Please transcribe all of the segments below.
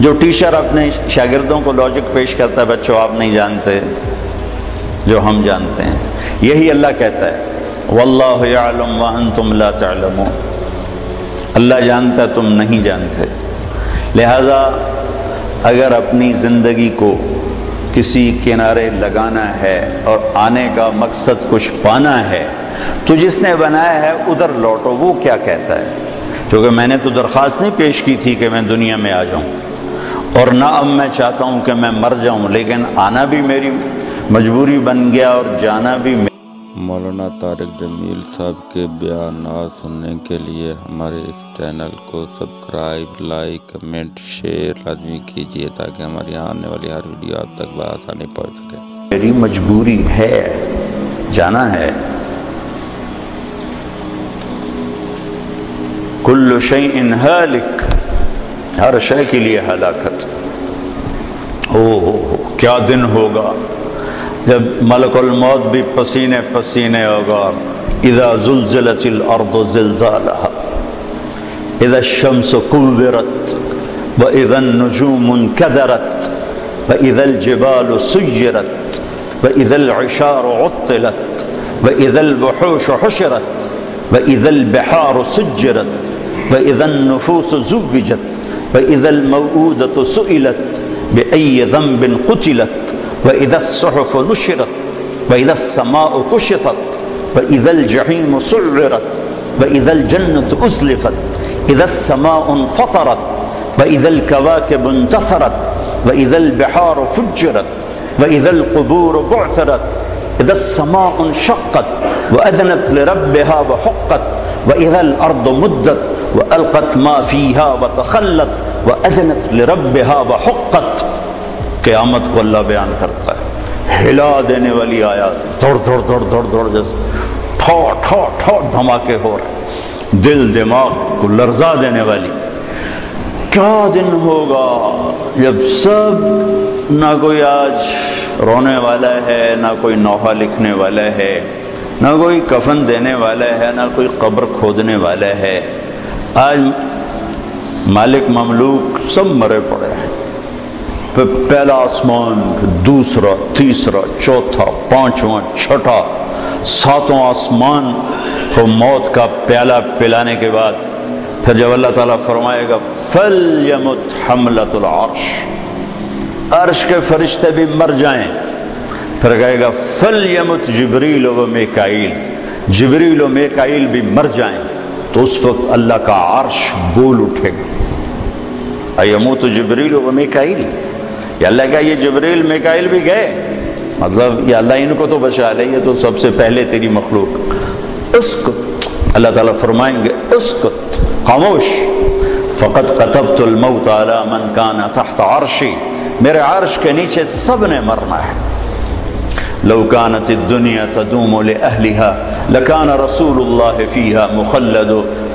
جو ٹیچر اپنے شاگردوں کو لاجک پیش کرتا ہے، بچوں آپ نہیں جانتے جو ہم جانتے ہیں، یہی اللہ کہتا ہے واللہ یعلم وانتم لا تعلمون، اللہ جانتا تم نہیں جانتے۔ لہذا اگر اپنی زندگی کو کسی کنارے لگانا ہے اور آنے کا مقصد کچھ پانا ہے تو جس نے بنایا ہے ادھر لوٹو۔ وہ کیا کہتا ہے؟ کیونکہ میں نے تو درخواست نہیں پیش کی تھی کہ میں دنیا میں آ جاؤں، اور نہ اب میں چاہتا ہوں کہ میں مر جاؤں، لیکن آنا بھی میری مجبوری بن گیا اور جانا بھی مولانا طارق جمیل صاحب کے بیانات سننے کے لیے ہمارے اس چینل کو سبسکرائب، لائک، کمنٹ، شیئر لازمی کیجیے تاکہ ہماری آنے والی ہر ویڈیو آپ تک بآسانی پہنچ سکے۔ میری مجبوری ہے، جانا ہے۔ کل شیء ہالک، ہر شے کے لیے ہلاکت۔ کیا دن ہوگا جب ملک الموت بھی پسینے پسینے ہوگا۔ اذا زلزلت الارض زلزالها، اذا الشمس كورت، واذا النجوم انكدرت، واذا الجبال سيرت، واذا العشار عطلت، واذا الوحوش حشرت، واذا البحار سجرت، واذا النفوس زوجت، واذا الموءودة سئلت بأي ذنب قتلت، وَإِذَا الصُّحُفُ نُشِرَتْ، وَإِذَا السَّمَاءُ كُشِطَتْ، وَإِذَا الْجَحِيمُ سُعِّرَتْ، وَإِذَا الْجَنَّةُ أُزْلِفَتْ، إِذَا السَّمَاءُ انفطرت، وَإِذَا الْكَوَاكِبُ انتثرت، وَإِذَا الْبِحَارُ فُجِّرَتْ، وَإِذَا الْقُبُورُ بُعْثِرَتْ، إِذَا السَّمَاءُ انشَقَّتْ وَأَذْنَتْ لِرَبِّهَا وَحُقَّتْ، وَإِذَا الْأَرْضُ مُدَّتْ وَأَلْقَتْ مَا فِيهَا وَتَخَلَّتْ وَأَذْنَتْ لِرَبِّهَا وَحُقَّتْ۔ قیامت کو اللہ بیان کرتا ہے، ہلا دینے والی آیات، دوڑ دوڑ دوڑ دوڑ دوڑ جیسے ٹھو ٹھو ٹھو دھماکے ہو رہے، دل دماغ کو لرزا دینے والی۔ کیا دن ہوگا جب سب، نہ کوئی آج رونے والا ہے، نہ کوئی نوحہ لکھنے والا ہے، نہ کوئی کفن دینے والا ہے، نہ کوئی قبر کھودنے والا ہے۔ آج مالک مملوک سب مرے پڑے ہیں، پھر پہلا آسمان، پھر دوسرا، تیسرا، چوتھا، پانچواں، چھٹا، ساتوں آسمان کو موت کا پیالہ پلانے کے بعد پھر جب اللہ تعالیٰ فرمائے گا فَلْيَمُتْ حَمْلَةُ الْعَرْشِ، عرش کے فرشتے بھی مر جائیں، پھر کہے گا فَلْيَمُتْ جبریل و میکائیل، جبریل و میکائیل بھی مر جائیں، تو اس وقت اللہ کا عرش بول اٹھے گا۔ اَيَمُوتُ جبریل و میکائیل، یا اللہ کہا یہ جبریل میکائیل بھی گئے، مطلب یا اللہ ان کو تو بچا لے، یہ تو سب سے پہلے تیری مخلوق۔ اسکت، اللہ تعالیٰ فرمائیں گے اسکت، خاموش، فقط كتبت الموت على من كان تحت عرشی، میرے عرش کے نیچے سب نے مرنا ہے۔ لو كانت الدنيا تدوم لأهلها لكان رسول الله فيها مخلد،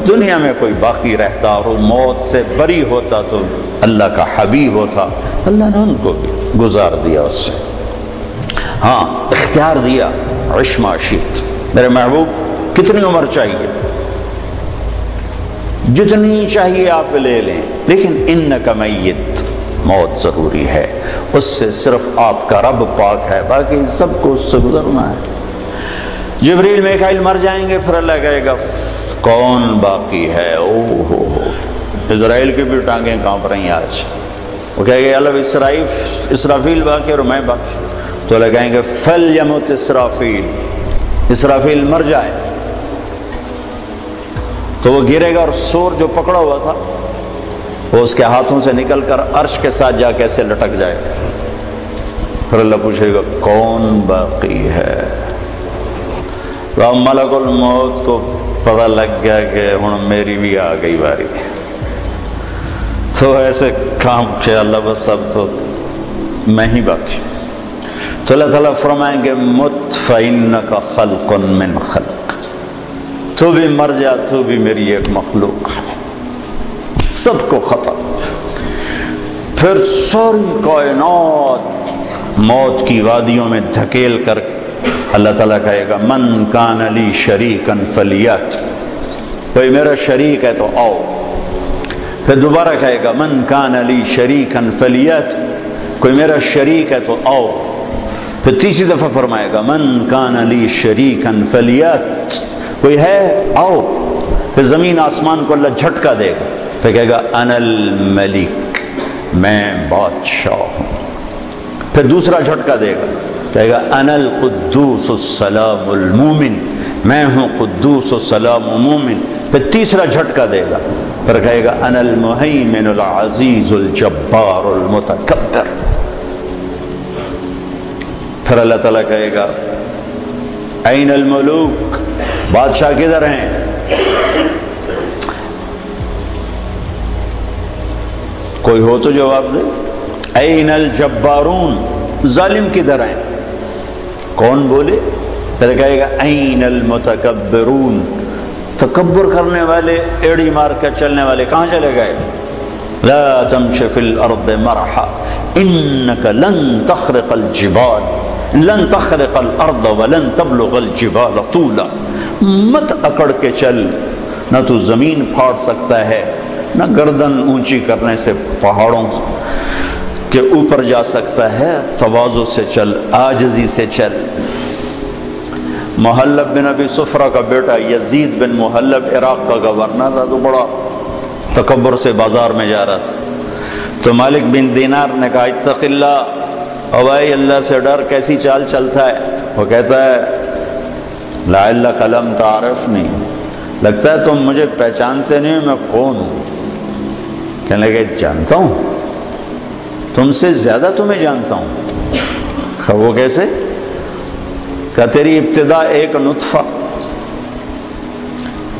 دنیا میں کوئی باقی رہتا اور موت سے بری ہوتا تو اللہ کا حبیب ہوتا، اللہ نے ان کو بھی گزار دیا اس سے۔ ہاں اختیار دیا، عش ما شئت، میرے محبوب کتنی عمر چاہیے، جتنی چاہیے آپ لے لیں، لیکن انک میت، موت ضروری ہے، اس سے صرف آپ کا رب پاک ہے، باقی سب کو اس سے گزرنا ہے۔ جبریل میکائیل مر جائیں گے، پھر اللہ کہے گا کون باقی ہے؟ اسرائیل کی بھی ٹانگیں کانپ رہی ہیں آج، وہ کہے گے اللہ اسرافیل باقی اور میں باقی، تو اللہ کہیں گے فَلْيَمُتْ اسرافیل، اسرافیل مر جائے، تو وہ گرے گا اور سور جو پکڑا ہوا تھا وہ اس کے ہاتھوں سے نکل کر عرش کے ساتھ جا کیسے لٹک جائے گا، پھر اللہ پوچھے گا کون باقی ہے؟ ملک الموت کو پتہ لگ گیا کہ ہن میری بھی آ گئی باری، تو ایسے کام کہ اللہ بس اب تو میں ہی باقی، تو اللہ تعالیٰ فرمائیں گے مت فَإِنَّكَ خَلْقٌ مِّن خَلْقٍ، تو بھی مر جا، تو بھی میری ایک مخلوق ہے، سب کو ختم۔ پھر ساری کائنات موت کی وادیوں میں دھکیل کر اللہ تعالیٰ کہے گا من کان لی شریکن فلیات، کوئی میرا شریک ہے تو آؤ، پھر دوبارہ کہے گا من کان لی شریکن فلیت، کوئی میرا شریک ہے تو آؤ. پھر تیسری دفعہ فرمائے گا من کان لی شریکن فلیت، کوئی ہے آؤ. پھر زمین آسمان کو اللہ جھٹکا دے گا، پھر کہے گا انا الملک، میں بادشاہ ہوں. پھر دوسرا جھٹکا دے گا، کہے گا انا القدوس السلام المومن، میں ہوں قدوس السلام مومن. پھر تیسرا جھٹکا دے گا، پھر کہے گا انا المہیمن العزیز الجبار المتکبر. پھر اللہ تعالیٰ کہے گا این الملوک، بادشاہ کدھر ہیں؟ کوئی ہو تو جواب دے. این الجبارون، ظالم کدھر ہیں؟ کون بولے؟ پھر کہے گا این المتکبرون، تکبر کرنے والے، ایڑی مار کر چلنے والے کہاں چلے گئے؟ لا تمش فی الارض مرحا انک لن تخرق الجبال، لن تخرق الارض ولن تبلغ الجبال طولا. مت اکڑ کے چل، نہ تو زمین پھاڑ سکتا ہے، نہ گردن اونچی کرنے سے پہاڑوں کے اوپر جا سکتا ہے. تواضع سے چل، عاجزی سے چل. محلب بن ابی صفرہ کا بیٹا یزید بن محلب عراق کا گورنر تھا، تو بڑا تکبر سے بازار میں جا رہا تھا. تو مالک بن دینار نے کہا اتق اللہ، او بھائی اللہ سے ڈر، کیسی چال چلتا ہے؟ وہ کہتا ہے لعلک لم تعرفنی، لگتا ہے تم مجھے پہچانتے نہیں، میں کون ہوں؟ کہنے لگے جانتا ہوں، تم سے زیادہ تمہیں جانتا ہوں. وہ کیسے؟ کہ تیری ابتدا ایک نطفہ،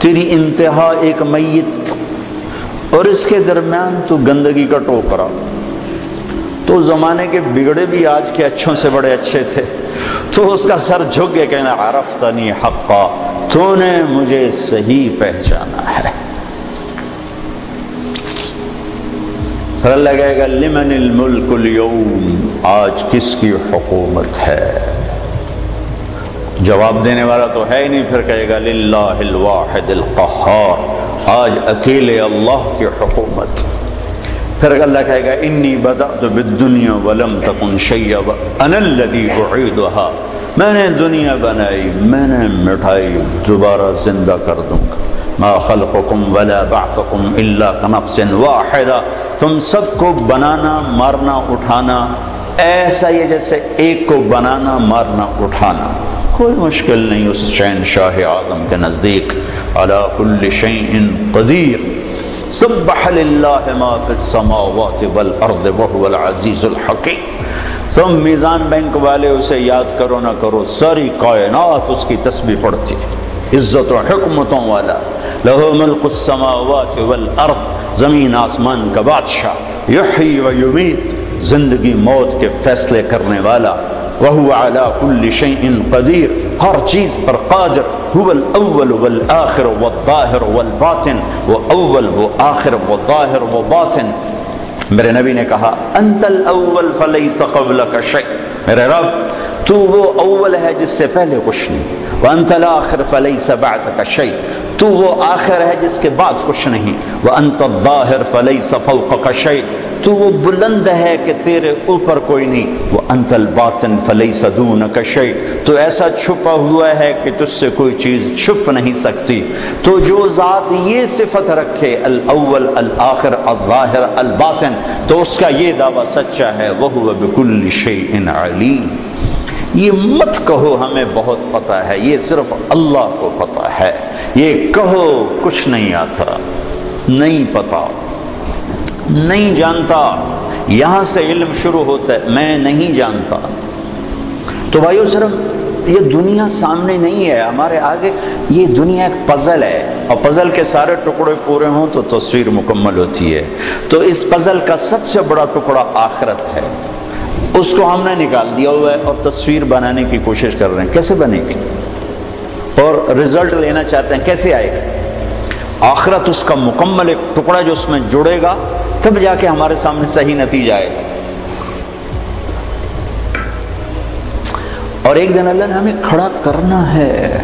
تیری انتہا ایک میت، اور اس کے درمیان تو گندگی کا ٹوکرا. تو زمانے کے بگڑے بھی آج کے اچھوں سے بڑے اچھے تھے. تو اس کا سر جھک کے کہنا عرفتنی حقا، تو نے مجھے صحیح پہچانا ہے. پھر اللہ کہے گا لمن الملک اليوم، آج کس کی حکومت ہے؟ جواب دینے والا تو ہے ہی نہیں. پھر کہے گا للہ الواحد القہار، آج اکیلے اللہ کی حکومت. پھر اللہ کہے گا انی بدأت بالدنیا ولم تکن شیئا انا الذی اعیدہا، میں نے دنیا بنائی، میں نے مٹھائی، دوبارہ زندہ کر دوں گا. ما خلقکم ولا بعثکم الا کنفس واحدہ، تم سب کو بنانا، مارنا، اٹھانا ایسا ہی جیسے ایک کو بنانا، مارنا، اٹھانا. کوئی مشکل نہیں اس شہنشاہ اعظم کے نزدیک. علی کل شیء قدیر، سبح للہ ما فی السماوات والارض وہو العزیز الحکیم. تم میزان بینک والے اسے یاد کرو نہ کرو، ساری کائنات اس کی تسبیح پڑھتی ہے. عزت و حکمتوں والا، لہو ملک السماوات والارض، زمین آسمان کا بادشاہ. یحیی و یمیت، زندگی موت کے فیصلے کرنے والا. وہو علی کل شیء قدیر، ہر چیز پر قادر. هو الاول والآخر والظاہر والباطن، وہ اول، وہ آخر، وہ ظاہر، وہ باطن. میرے نبی نے کہا انت الاول فلیس قبلک شیء، میرے رب تو وہ اول ہے جس سے پہلے کچھ نہیں. وانت الاخر فلیس بعدک شیء، تو وہ آخر ہے جس کے بعد کچھ نہیں. وانت الظاہر فلیس فوقک شیء، تو وہ بلند ہے کہ تیرے اوپر کوئی نہیں. وانت الباطن فلیس دونک شیء، تو ایسا چھپا ہوا ہے کہ تجھ سے کوئی چیز چھپ نہیں سکتی. تو جو ذات یہ صفت رکھے الاول الآخر الظاہر الباطن، تو اس کا یہ دعویٰ سچا ہے. وہو بکل شیء علیم. یہ مت کہو ہمیں بہت پتہ ہے، یہ صرف اللہ کو پتہ ہے. یہ کہو کچھ نہیں آتا، نہیں پتا، نہیں جانتا. یہاں سے علم شروع ہوتا ہے، میں نہیں جانتا. تو بھائیو صرف یہ دنیا سامنے نہیں ہے ہمارے آگے، یہ دنیا ایک پزل ہے، اور پزل کے سارے ٹکڑے پورے ہوں تو تصویر مکمل ہوتی ہے. تو اس پزل کا سب سے بڑا ٹکڑا آخرت ہے، اس کو ہم نے نکال دیا ہوا ہے اور تصویر بنانے کی کوشش کر رہے ہیں. کیسے بنے گی؟ اور رزلٹ لینا چاہتے ہیں، کیسے آئے گا؟ آخرت اس کا مکمل ایک ٹکڑا جو اس میں جڑے گا، تب جا کے ہمارے سامنے صحیح نتیجہ آئے گا. اور ایک دن اللہ نے ہمیں کھڑا کرنا ہے.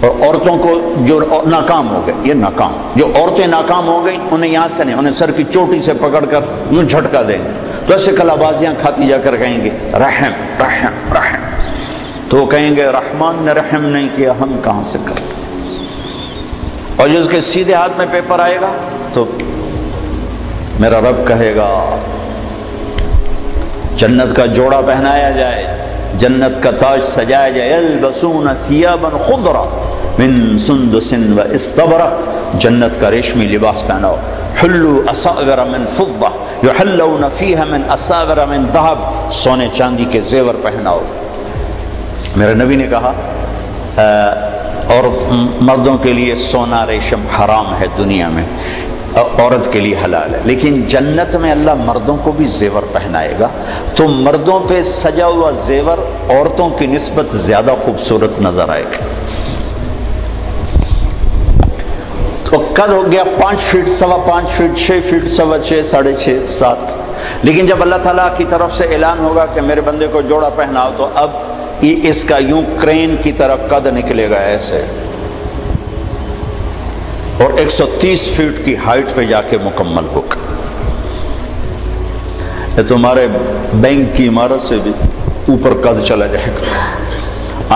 اور عورتوں کو جو ناکام ہو گئے، یہ ناکام، جو عورتیں ناکام ہو گئی انہیں یہاں سے نہیں، انہیں سر کی چوٹی سے پکڑ کر یوں جھٹکا دیں گے تو ایسے کلابازیاں کھاتی جا کر کہیں گے رحم رحم رحم، تو وہ کہیں گے رحمان نے رحم نہیں کیا ہم کہاں سے کریں۔ اور جو اس کے سیدھے ہاتھ میں پیپر آئے گا تو میرا رب کہے گا جنت کا جوڑا پہنایا جائے، جنت کا تاج سجایا جائے، یلبسون ثیابا خضرا من سندس و استبرق، جنت کا ریشمی لباس پہناؤ، حلوا اساور من فضہ یحلون فیہا من اساور من ذہب، سونے چاندی کے زیور پہناؤ۔ میرے نبی نے کہا اور مردوں کے لیے سونا ریشم حرام ہے دنیا میں، عورت کے لیے حلال ہے، لیکن جنت میں اللہ مردوں کو بھی زیور پہنائے گا تو مردوں پہ سجا ہوا زیور عورتوں کی نسبت زیادہ خوبصورت نظر آئے گا۔ تو قد ہو گیا 5 فٹ، 5.25 فٹ، 6 فٹ، 6.25، 6.5، 7، لیکن جب اللہ تعالیٰ کی طرف سے اعلان ہوگا کہ میرے بندے کو جوڑا پہناؤ تو اب یہ اس کا یوں کرین کی طرح قد نکلے گا ایسے، اور 130 فٹ کی ہائٹ پہ جا کے مکمل ہوگا۔ یہ تمہارے بینک کی عمارت سے بھی اوپر قد چلا جائے گا۔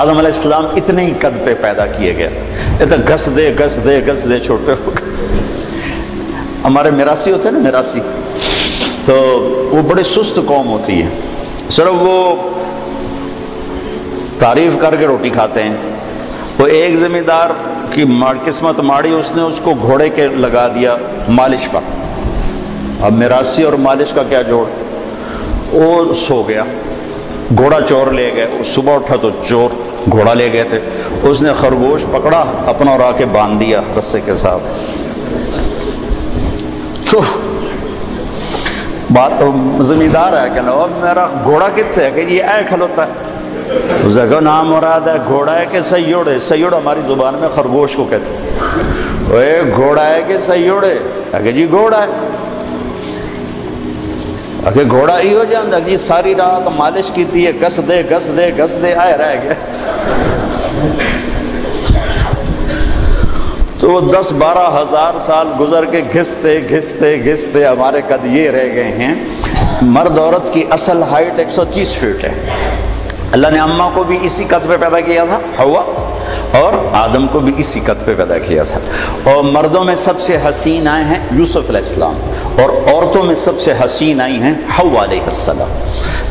آدم علیہ السلام اتنے ہی قد پہ پیدا کیے گئے تھے، یہ تو گھس دے گھس دے گھس دے چھوٹے ہو گئے۔ ہمارے میراثی ہوتے ہیں نا، میراثی، تو وہ بڑے سست قوم ہوتی ہے، صرف وہ تعریف کر کے روٹی کھاتے ہیں۔ وہ ایک زمیندار کی قسمت ماڑی، اس نے اس کو گھوڑے کے لگا دیا مالش پر۔ اب میراثی اور مالش کا کیا جوڑ، وہ سو گیا، گھوڑا چور لے گئے، صبح اٹھا تو چور گھوڑا لے گئے تھے، اس نے خرگوش پکڑا اپنا اور آ کے باندھ دیا رسے کے ساتھ۔ تو بات زمیندار ہے کہ نا میرا گھوڑا کتنے ہے کہ یہ اے کھلوتا ہے، اس کا نام مراد ہے گھوڑا ہے کہ سیوڑ ہے، سیوڑ ہماری زبان میں خرگوش کو کہتے ہیں، اے گھوڑا ہے کہ سیوڑ ہے، کہ جی گھوڑا ہے، کہ گھوڑا ہی ہو جاتا جی ساری رات مالش کیتی ہے، گس دے گس دے گس دے آئے رہ گئے۔ تو وہ 10-12 ہزار سال گزر کے گھستے گھستے گھستے ہمارے قد یہ رہ گئے ہیں۔ مرد عورت کی اصل ہائٹ 130 فٹ ہے۔ اللہ نے اماں کو بھی اسی قد پہ پیدا کیا تھا، حوا، اور آدم کو بھی اسی قد پہ پیدا کیا تھا۔ اور مردوں میں سب سے حسین آئے ہیں یوسف علیہ السلام، اور عورتوں میں سب سے حسین آئی ہیں حوا علیہ السلام۔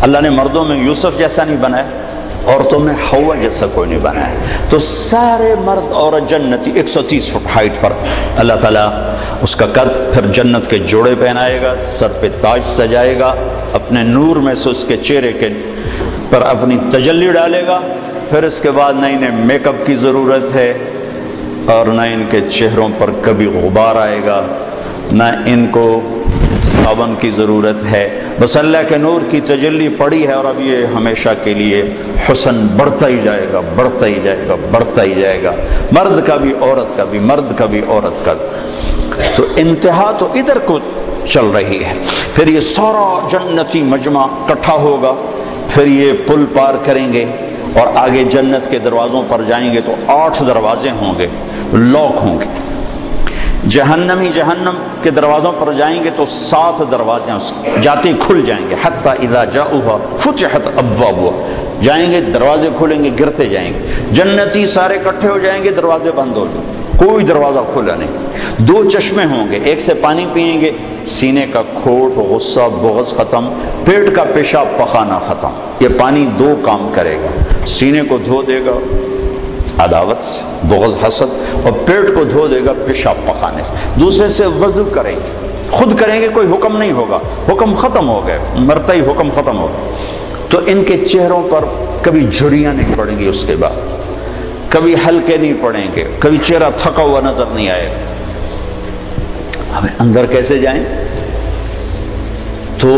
اللہ نے مردوں میں یوسف جیسا نہیں بنایا، عورتوں میں حوا جیسا کوئی نہیں بنایا، تو سارے مرد عورت جنتی 130 فٹ ہائٹ پر اللہ تعالیٰ اس کا قد پھر جنت کے جوڑے پہنائے گا، سر پہ تاج سجائے گا، اپنے نور میں سے اس کے چہرے کے پر اپنی تجلی ڈالے گا، پھر اس کے بعد نہ انہیں میک اپ کی ضرورت ہے اور نہ ان کے چہروں پر کبھی غبار آئے گا، نہ ان کو صابن کی ضرورت ہے، بس اللہ کے نور کی تجلی پڑی ہے، اور اب یہ ہمیشہ کے لیے حسن بڑھتا ہی جائے گا، بڑھتا ہی جائے گا، بڑھتا ہی جائے گا، مرد کا بھی عورت کا بھی، مرد کا بھی عورت کا بھی۔ تو انتہا تو ادھر کو چل رہی ہے، پھر یہ سارا جنتی مجمع اکٹھا ہوگا، پھر یہ پل پار کریں گے اور آگے جنت کے دروازوں پر جائیں گے تو 8 دروازے ہوں گے، لاک ہوں گے۔ جہنمی جہنم کے دروازوں پر جائیں گے تو 7 دروازے جاتے کھل جائیں گے، حتی اذا جاؤہا فتحت ابوابها، جائیں گے دروازے کھلیں گے، گرتے جائیں گے، جنتی سارے اکٹھے ہو جائیں گے، دروازے بند ہو جائیں گے، کوئی دروازہ کھلا نہیں۔ 2 چشمے ہوں گے، ایک سے پانی پئیں گے، سینے کا کھوٹ، غصہ، بغض ختم، پیٹ کا پیشاب پخانا ختم۔ یہ پانی 2 کام کرے گا، سینے کو دھو دے گا عداوت سے، بغض، حسد، اور پیٹ کو دھو دے گا پیشاب پخانے سے۔ دوسرے سے وضو کریں گے، خود کریں گے، کوئی حکم نہیں ہوگا، حکم ختم ہو گئے، مرتا ہی حکم ختم ہو گئے۔ تو ان کے چہروں پر کبھی جھریاں نہیں پڑیں گی، اس کے بعد کبھی ہلکے نہیں پڑیں گے، کبھی چہرہ تھکا ہوا نظر نہیں آئے گا۔ ہمیں اندر کیسے جائیں؟ تو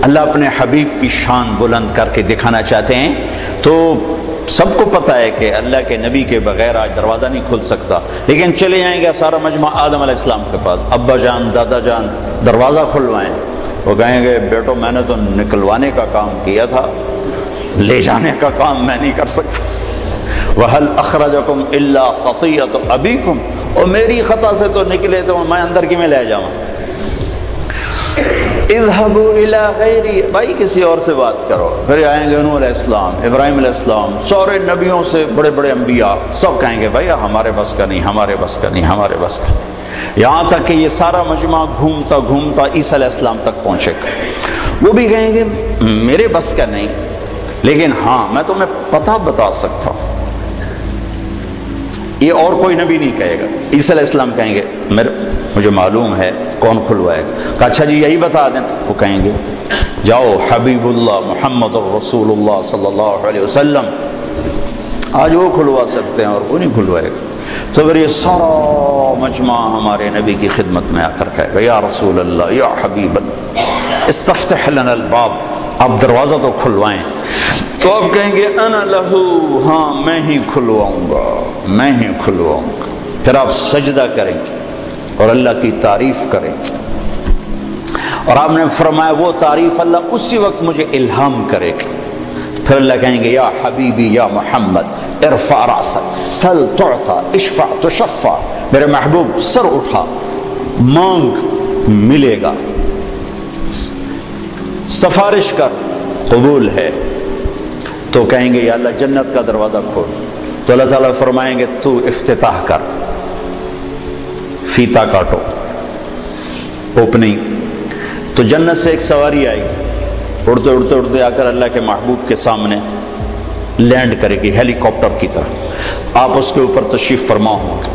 اللہ اپنے حبیب کی شان بلند کر کے دکھانا چاہتے ہیں، تو سب کو پتہ ہے کہ اللہ کے نبی کے بغیر آج دروازہ نہیں کھل سکتا، لیکن چلے جائیں گے سارا مجمع آدم علیہ السلام کے پاس، ابا جان، دادا جان دروازہ کھلوائیں، وہ کہیں گے بیٹو میں نے تو نکلوانے کا کام کیا تھا، لے جانے کا کام میں نہیں کر سکتا۔ وَهَلْ أَخْرَجَكُمْ إِلَّا خَطِيَّةُ أَبِيكُمْ، اور میری خطا سے تو نکلے تو میں اندر کی میں لے جاؤں. اذهبوا إلى غيري، بھائی کسی اور سے بات کرو. پھر آئیں گے نوح علیہ السلام، ابراہیم علیہ السلام، سارے نبیوں سے بڑے بڑے انبیاء، سب کہیں گے بھائی ہمارے بس کا نہیں، ہمارے بس کا نہیں، ہمارے بس کا نہیں. یہاں تک کہ یہ سارا مجمع گھومتا گھومتا عیسیٰ علیہ السلام تک پہنچے گا. وہ بھی کہیں گے میرے بس کا نہیں، لیکن ہاں میں تمہیں پتہ بتا سکتا ہوں. یہ اور کوئی نبی نہیں کہے گا. عیسیٰ علیہ السلام کہیں گے مجھے معلوم ہے کون کھلوائے گا. کہا اچھا جی یہی بتا دیں. وہ کہیں گے جاؤ حبیب اللہ محمد الرسول اللہ صلی اللہ علیہ وسلم، آج وہ کھلوا سکتے ہیں اور وہ نہیں کھلوائے گا. تو پھر یہ سارا مجمع ہمارے نبی کی خدمت میں آ کر کہے گا یا رسول اللہ یا حبیب اللہ استفتح لنا الباب، آپ دروازہ تو کھلوائیں. تو آپ کہیں گے انا لہو، ہاں میں ہی کھلواؤں گا، میں ہی کھلواؤں گا. پھر آپ سجدہ کریں گے اور اللہ کی تعریف کریں گے. اور آپ نے فرمایا وہ تعریف اللہ اسی وقت مجھے الہام کرے گا. پھر اللہ کہیں گے یا حبیبی یا محمد ارفع راسک سل تعطا اشفع تشفع، میرے محبوب سر اٹھا مانگ ملے گا، سفارش کر قبول ہے. تو کہیں گے یا اللہ جنت کا دروازہ کھول. تو اللہ تعالیٰ فرمائیں گے تو افتتاح کر، فیتا کاٹو، اوپننگ. تو جنت سے ایک سواری آئے گی، اڑتے اڑتے اڑتے آ کر اللہ کے محبوب کے سامنے لینڈ کرے گی ہیلی کاپٹر کی طرح. آپ اس کے اوپر تشریف فرما ہوں گے.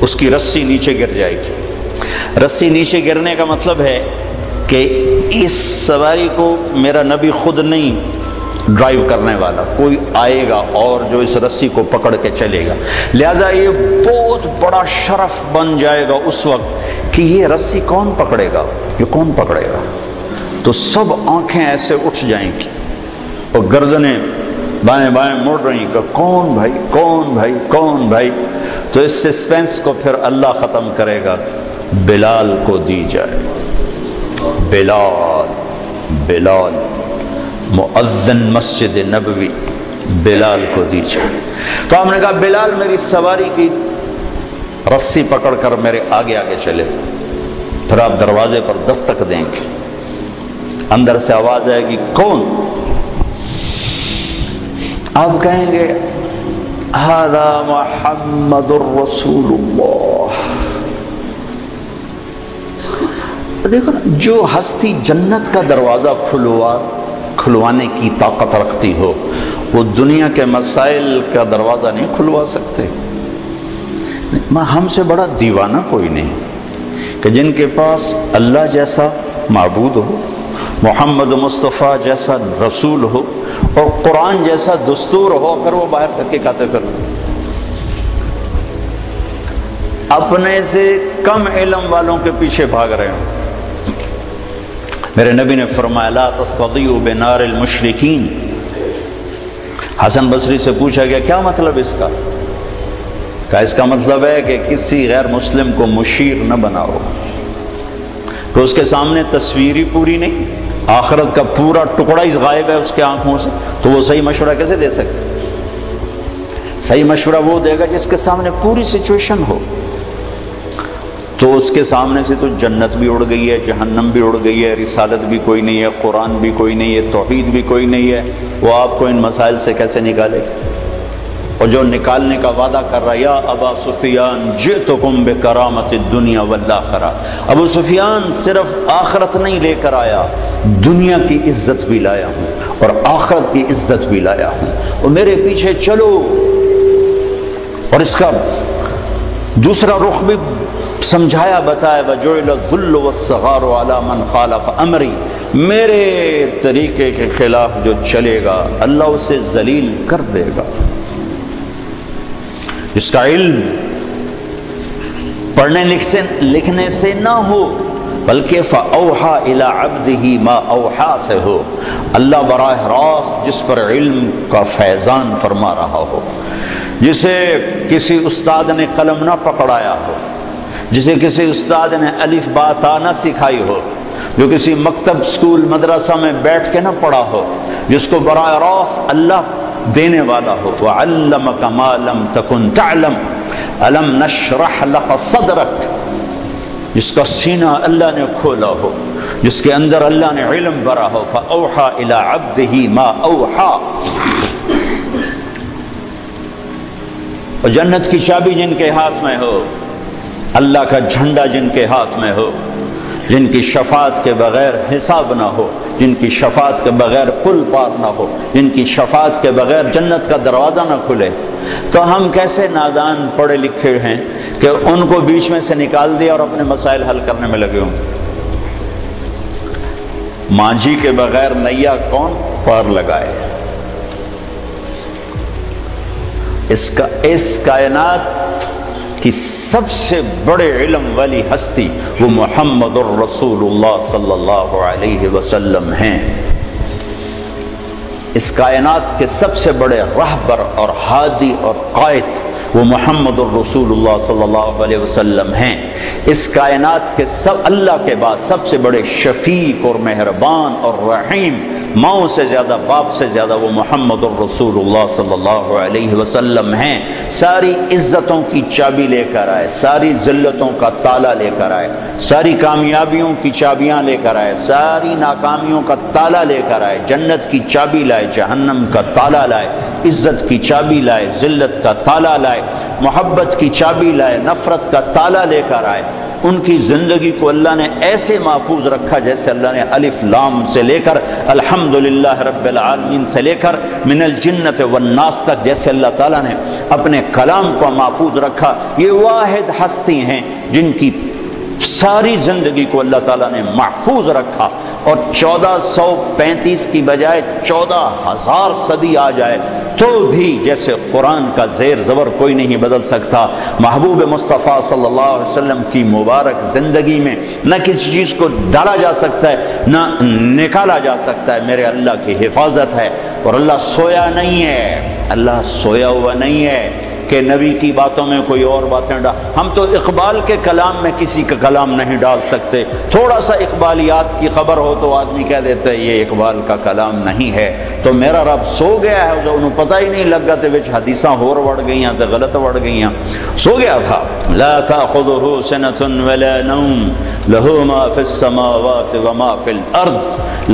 اس کی رسی نیچے گر جائے گی. رسی نیچے گرنے کا مطلب ہے کہ اس سواری کو میرا نبی خود نہیں ڈرائیو کرنے والا، کوئی آئے گا اور جو اس رسی کو پکڑ کے چلے گا. لہذا یہ بہت بڑا شرف بن جائے گا اس وقت کہ یہ رسی کون پکڑے گا، یہ کون پکڑے گا. تو سب آنکھیں ایسے اٹھ جائیں گی اور گردنیں بائیں بائیں مڑ رہی کہ کون بھائی کون بھائی کون بھائی. تو اس سسپینس کو پھر اللہ ختم کرے گا، بلال کو دی جائے. بلال بلال مؤذن مسجد نبوی، بلال کو دی جائے. تو ہم نے کہا بلال میری سواری کی رسی پکڑ کر میرے آگے آگے چلے. پھر آپ دروازے پر دستک دیں گے، اندر سے آواز آئے گی کون؟ آپ کہیں گے ھذا محمد الرسول اللہ. دیکھو نا، جو ہستی جنت کا دروازہ کھلوانے کی طاقت رکھتی ہو وہ دنیا کے مسائل کا دروازہ نہیں کھلوا سکتے. ہم سے بڑا دیوانہ کوئی نہیں کہ جن کے پاس اللہ جیسا معبود ہو، محمد مصطفیٰ جیسا رسول ہو اور قرآن جیسا دستور ہو، اگر وہ باہر کر کے کھاتے کر اپنے سے کم علم والوں کے پیچھے بھاگ رہے ہوں. میرے نبی نے فرمایا لا تستضیئوا بنار المشرکین. حسن بصری سے پوچھا گیا کیا مطلب اس کا؟ کہا اس کا مطلب ہے کہ کسی غیر مسلم کو مشیر نہ بناؤ. تو اس کے سامنے تصویر ہی پوری نہیں، آخرت کا پورا ٹکڑا ہی غائب ہے اس کے آنکھوں سے، تو وہ صحیح مشورہ کیسے دے سکتے؟ صحیح مشورہ وہ دے گا جس کے سامنے پوری سچویشن ہو. تو اس کے سامنے سے تو جنت بھی اڑ گئی ہے، جہنم بھی اڑ گئی ہے، رسالت بھی کوئی نہیں ہے، قرآن بھی کوئی نہیں ہے، توحید بھی کوئی نہیں ہے. وہ آپ کو ان مسائل سے کیسے نکالے؟ اور جو نکالنے کا وعدہ کر رہا یا ابا سفیان جئتکم بکرامت الدنیا والآخرہ، ابو سفیان صرف آخرت نہیں لے کر آیا، دنیا کی عزت بھی لایا ہوں اور آخرت کی عزت بھی لایا ہوں، اور میرے پیچھے چلو. اور اس کا دوسرا رخ بھی سمجھایا بتایا وَجُعِلَ الذُّلُّ وَالصَّغَارُ عَلَى مَنْ خَالَفَ أَمْرِي. میرے طریقے کے خلاف جو چلے گا اللہ اسے ذلیل کر دے گا. جس کا علم پڑھنے لکھنے سے نہ ہو بلکہ فَأَوْحَى إِلَىٰ عَبْدِهِ مَا أَوْحَى سے ہو، اللہ براہ راست جس پر علم کا فیضان فرما رہا ہو، جسے کسی استاد نے قلم نہ پکڑایا ہو، جسے کسی استاد نے الف با تا نہ سکھائی ہو، جو کسی مکتب سکول مدرسہ میں بیٹھ کے نہ پڑھا ہو، جس کو براہ راست اللہ دینے والا ہو۔ وَعَلَّمَكَ مَا لَمْ تَكُنْ تَعْلَمْ أَلَمْ نَشْرَحْ لَكَ صَدْرَكَ، جس کا سینہ اللہ نے کھولا ہو، جس کے اندر اللہ نے علم بھرا ہو۔ فَأَوْحَى إِلَىٰ عَبْدِهِ مَا أَوْحَى، اور جنت کی چابی جن کے ہاتھ میں ہو، اللہ کا جھنڈا جن کے ہاتھ میں ہو، جن کی شفاعت کے بغیر حساب نہ ہو، جن کی شفاعت کے بغیر پل پار نہ ہو، جن کی شفاعت کے بغیر جنت کا دروازہ نہ کھلے، تو ہم کیسے نادان پڑھے لکھے ہیں کہ ان کو بیچ میں سے نکال دیا اور اپنے مسائل حل کرنے میں لگے ہوں۔ مانجھی کے بغیر نیا کون پار لگائے؟ اس کائنات کی سب سے بڑے علم والی ہستی وہ محمد الرسول اللہ صلی اللہ علیہ وسلم ہیں۔ اس کائنات کے سب سے بڑے رہبر اور ہادی اور قائد وہ محمد الرسول اللہ صلی اللہ علیہ وسلم ہیں۔ اس کائنات کے اللہ کے بعد سب سے بڑے شفیق اور مہربان اور رحیم، ماؤں سے زیادہ باپ سے زیادہ وہ محمد الرسول اللہ صلی اللہ علیہ وسلم ہیں۔ ساری عزتوں کی چابی لے کر آئے، ساری ذلتوں کا تالا لے کر آئے، ساری کامیابیوں کی چابیاں لے کر آئے، ساری ناکامیوں کا تالا لے کر آئے، جنت کی چابی لائے، جہنم کا تالا لائے، عزت کی چابی لائے، ذلت کا تالا لائے، محبت کی چابی لائے، نفرت کا تالا لے کر آئے۔ ان کی زندگی کو اللہ نے ایسے محفوظ رکھا جیسے اللہ نے الف لام سے لے کر الحمدللہ رب العالمین سے لے کر من الجنت والناس تک جیسے اللہ تعالیٰ نے اپنے کلام کو محفوظ رکھا۔ یہ واحد ہستی ہیں جن کی ساری زندگی کو اللہ تعالیٰ نے محفوظ رکھا، اور 1435 کی بجائے 14,000 صدی آ جائے تو بھی جیسے قرآن کا زیر زبر کوئی نہیں بدل سکتا۔ محبوب مصطفیٰ صلی اللہ علیہ وسلم کی مبارک زندگی میں نہ کسی چیز کو ڈالا جا سکتا ہے نہ نکالا جا سکتا ہے، میرے اللہ کی حفاظت ہے۔ اور اللہ سویا نہیں ہے، اللہ سویا ہوا نہیں ہے کہ نبی کی باتوں میں کوئی اور باتیں ہم تو اقبال کے کلام میں کسی کا کلام نہیں ڈال سکتے۔ تھوڑا سا اقبالیات کی خبر ہو تو آدمی کہہ دیتا ہے یہ اقبال کا کلام نہیں ہے، تو میرا رب سو گیا ہے، انہوں پتہ ہی نہیں لگا تے وچ حدیثاں ہور وڑ گئیاں تے غلط وڑ گئیاں، سو گیا تھا۔ لا تأخذه سنة ولا نوم له ما في السماوات وما في الأرض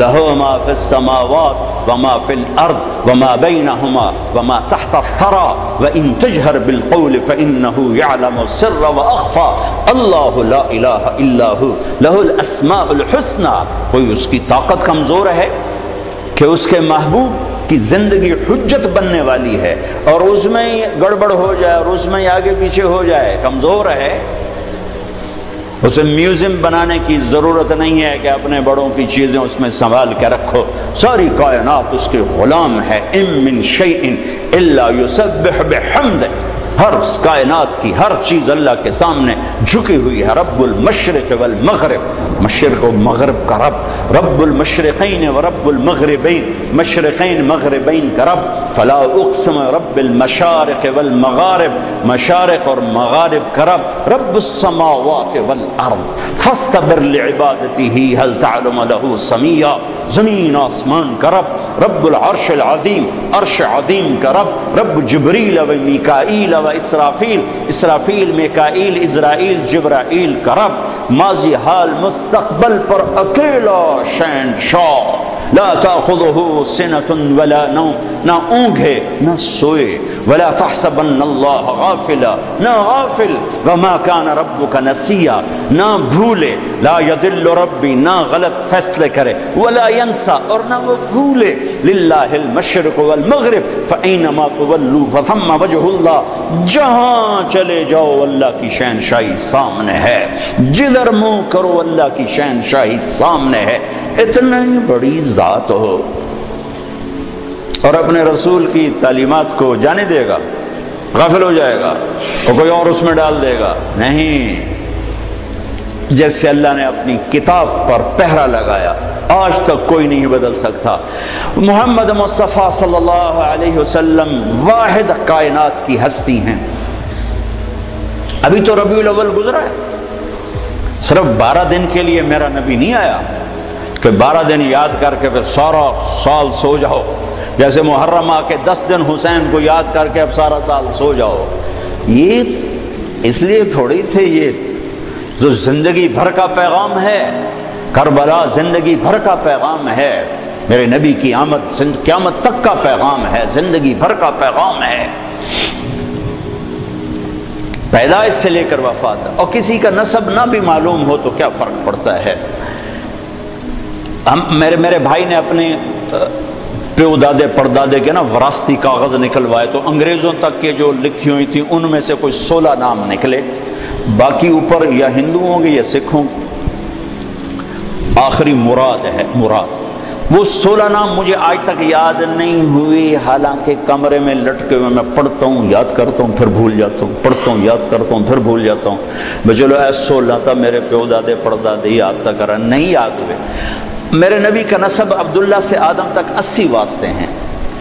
له ما في السماوات وما في الأرض وما بينهما وما تحت الثرى وإن تجهر بالقول فإنه يعلم السر وأخفى الله لا إله إلا هو له الأسماء الحسنى۔ کوئی اس کی طاقت کمزور ہے کہ اس کے محبوب کی زندگی حجت بننے والی ہے اور اس میں گڑبڑ ہو جائے اور اس میں آگے پیچھے ہو جائے؟ کمزور ہے۔ اسے میوزیم بنانے کی ضرورت نہیں ہے کہ اپنے بڑوں کی چیزیں اس میں سنبھال کے رکھو، ساری کائنات اس کے غلام ہے۔ ان من شیء الا یسبح بحمدہ، ہر کائنات کی ہر چیز اللہ کے سامنے جھکی ہوئی ہے۔ رب المشرق والمغرب، مشرق و مغرب کا رب، رب المشرقین و رب المغربین، مشرقین مغربین کا رب۔ فلا اقسم رب المشارق والمغارب، مشارق اور مغارب کا رب۔ رب السماوات والارض فاستبر لعبادته هل تعلم له سميا، زمین آسمان کا رب۔ رب العرش العظیم، عرش عظیم کا رب۔ رب جبریل و میکائیل و اسرافیل، اسرافیل میکائیل اسرائیل جبرائیل کا رب۔ ماضی حال مستقبل پر اکیلا شہنشاہ۔ لا تأخذه سنة ولا نوم، نہ اونگھے نہ سوئے۔ ولا تحسبن اللہ غافلا، نہ غافل۔ وما كان ربك نسیا، نہ بھولے۔ لا يضل ربی، نہ غلط فیصلے کرے۔ ولا ينسى، اور نہ وہ بھولے۔ للہ المشرق والمغرب فأينما تولوا فثم وجه اللہ، جہاں چلے جاؤ اللہ کی شہنشاہی سامنے ہے، جدھر منہ کرو اللہ کی شہنشاہی سامنے ہے۔ اتنا ہی بڑی ذات ہو اور اپنے رسول کی تعلیمات کو جانے دے گا، غافل ہو جائے گا اور کوئی اور اس میں ڈال دے گا؟ نہیں، جیسے اللہ نے اپنی کتاب پر پہرا لگایا آج تک کوئی نہیں بدل سکتا۔ محمد مصطفیٰ صلی اللہ علیہ وسلم واحد کائنات کی ہستی ہیں۔ ابھی تو ربیع الاول گزرا ہے، صرف 12 دن کے لیے میرا نبی نہیں آیا کہ 12 دن یاد کر کے پھر سارا سال سو جاؤ۔ جیسے محرم آ کے 10 دن حسین کو یاد کر کے اب سارا سال سو جاؤ. یہ اس لیے تھوڑی تھے، یہ جو زندگی بھر کا پیغام ہے. کربلا زندگی بھر کا پیغام ہے. میرے نبی کی آمد قیامت تک کا پیغام ہے، زندگی بھر کا پیغام ہے. پیدائش سے لے کر وفات. اور کسی کا نسب نہ بھی معلوم ہو تو کیا فرق پڑتا ہے. میرے بھائی نے اپنے پیو دادے پردادے کے نا وراثتی کاغذ نکلوائے تو انگریزوں تک کے جو لکھی ہوئی تھیں ان میں سے کوئی 16 نام نکلے. باقی اوپر یا ہندو ہوں گے یا سکھ ہوں گے. آخری مراد ہے، مراد. وہ 16 نام مجھے آج تک یاد نہیں ہوئی، حالانکہ کمرے میں لٹکے ہوئے میں پڑھتا ہوں، یاد کرتا ہوں، پھر بھول جاتا ہوں، پڑھتا ہوں، یاد کرتا ہوں، پھر بھول جاتا ہوں. میں چلو 16 تھا، میرے پیو دادے پردادے یاد تک کرا نہیں یاد ہوئے. میرے نبی کا نسب عبداللہ سے آدم تک 80 واسطے ہیں.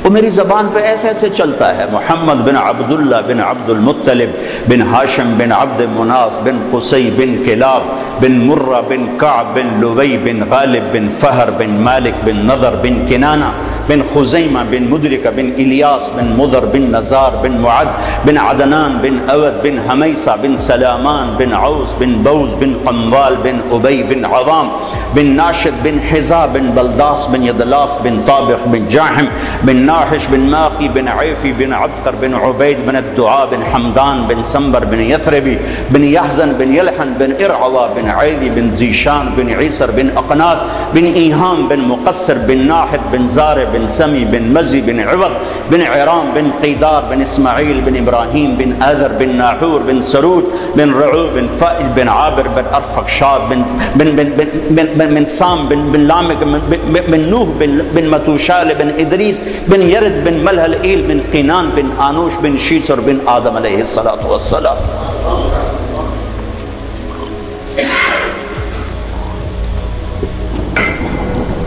وہ میری زبان پہ ایسے ایسے چلتا ہے. محمد بن عبداللہ بن عبد المطلب بن ہاشم بن عبد مناف بن قصی بن کلاب بن مرہ بن کعب بن لوی بن غالب بن فہر بن مالک بن نضر بن کنانہ بن خزیمہ بن مدرکہ بن الیاس بن مضر بن نزار بن معد بن عدنان بن اود بن حمیسہ بن سلامان بن عوس بن بوز بن قموال بن ابی بن عوام بن ناشد بن حزا بن بلداس بن یدلاف بن طابق بن جاحم بن ناحش بن ماقی بن عیفی بن عبقر بن عبید بن الدعاء بن حمدان بن سنبر بن یثربی بن یحزن بن یلحن بن ارعوا بن عیلی بن زیشان بن عیسر بن اقنات بن ایہام بن مقصر بن ناحد بن زار بن سمی بن مزی بن عوض بن عرام بن قیدار بن اسماعیل بن ابراہیم بن آذر بن ناحور بن سرود بن رعو بن فائل بن عابر بن ارفقشاد بن سام بن لامک بن نوح بن متوشال بن ادریس بن یرد بن ملحل ایل بن قینان بن آنوش بن شیسر بن آدم علیہ السلام.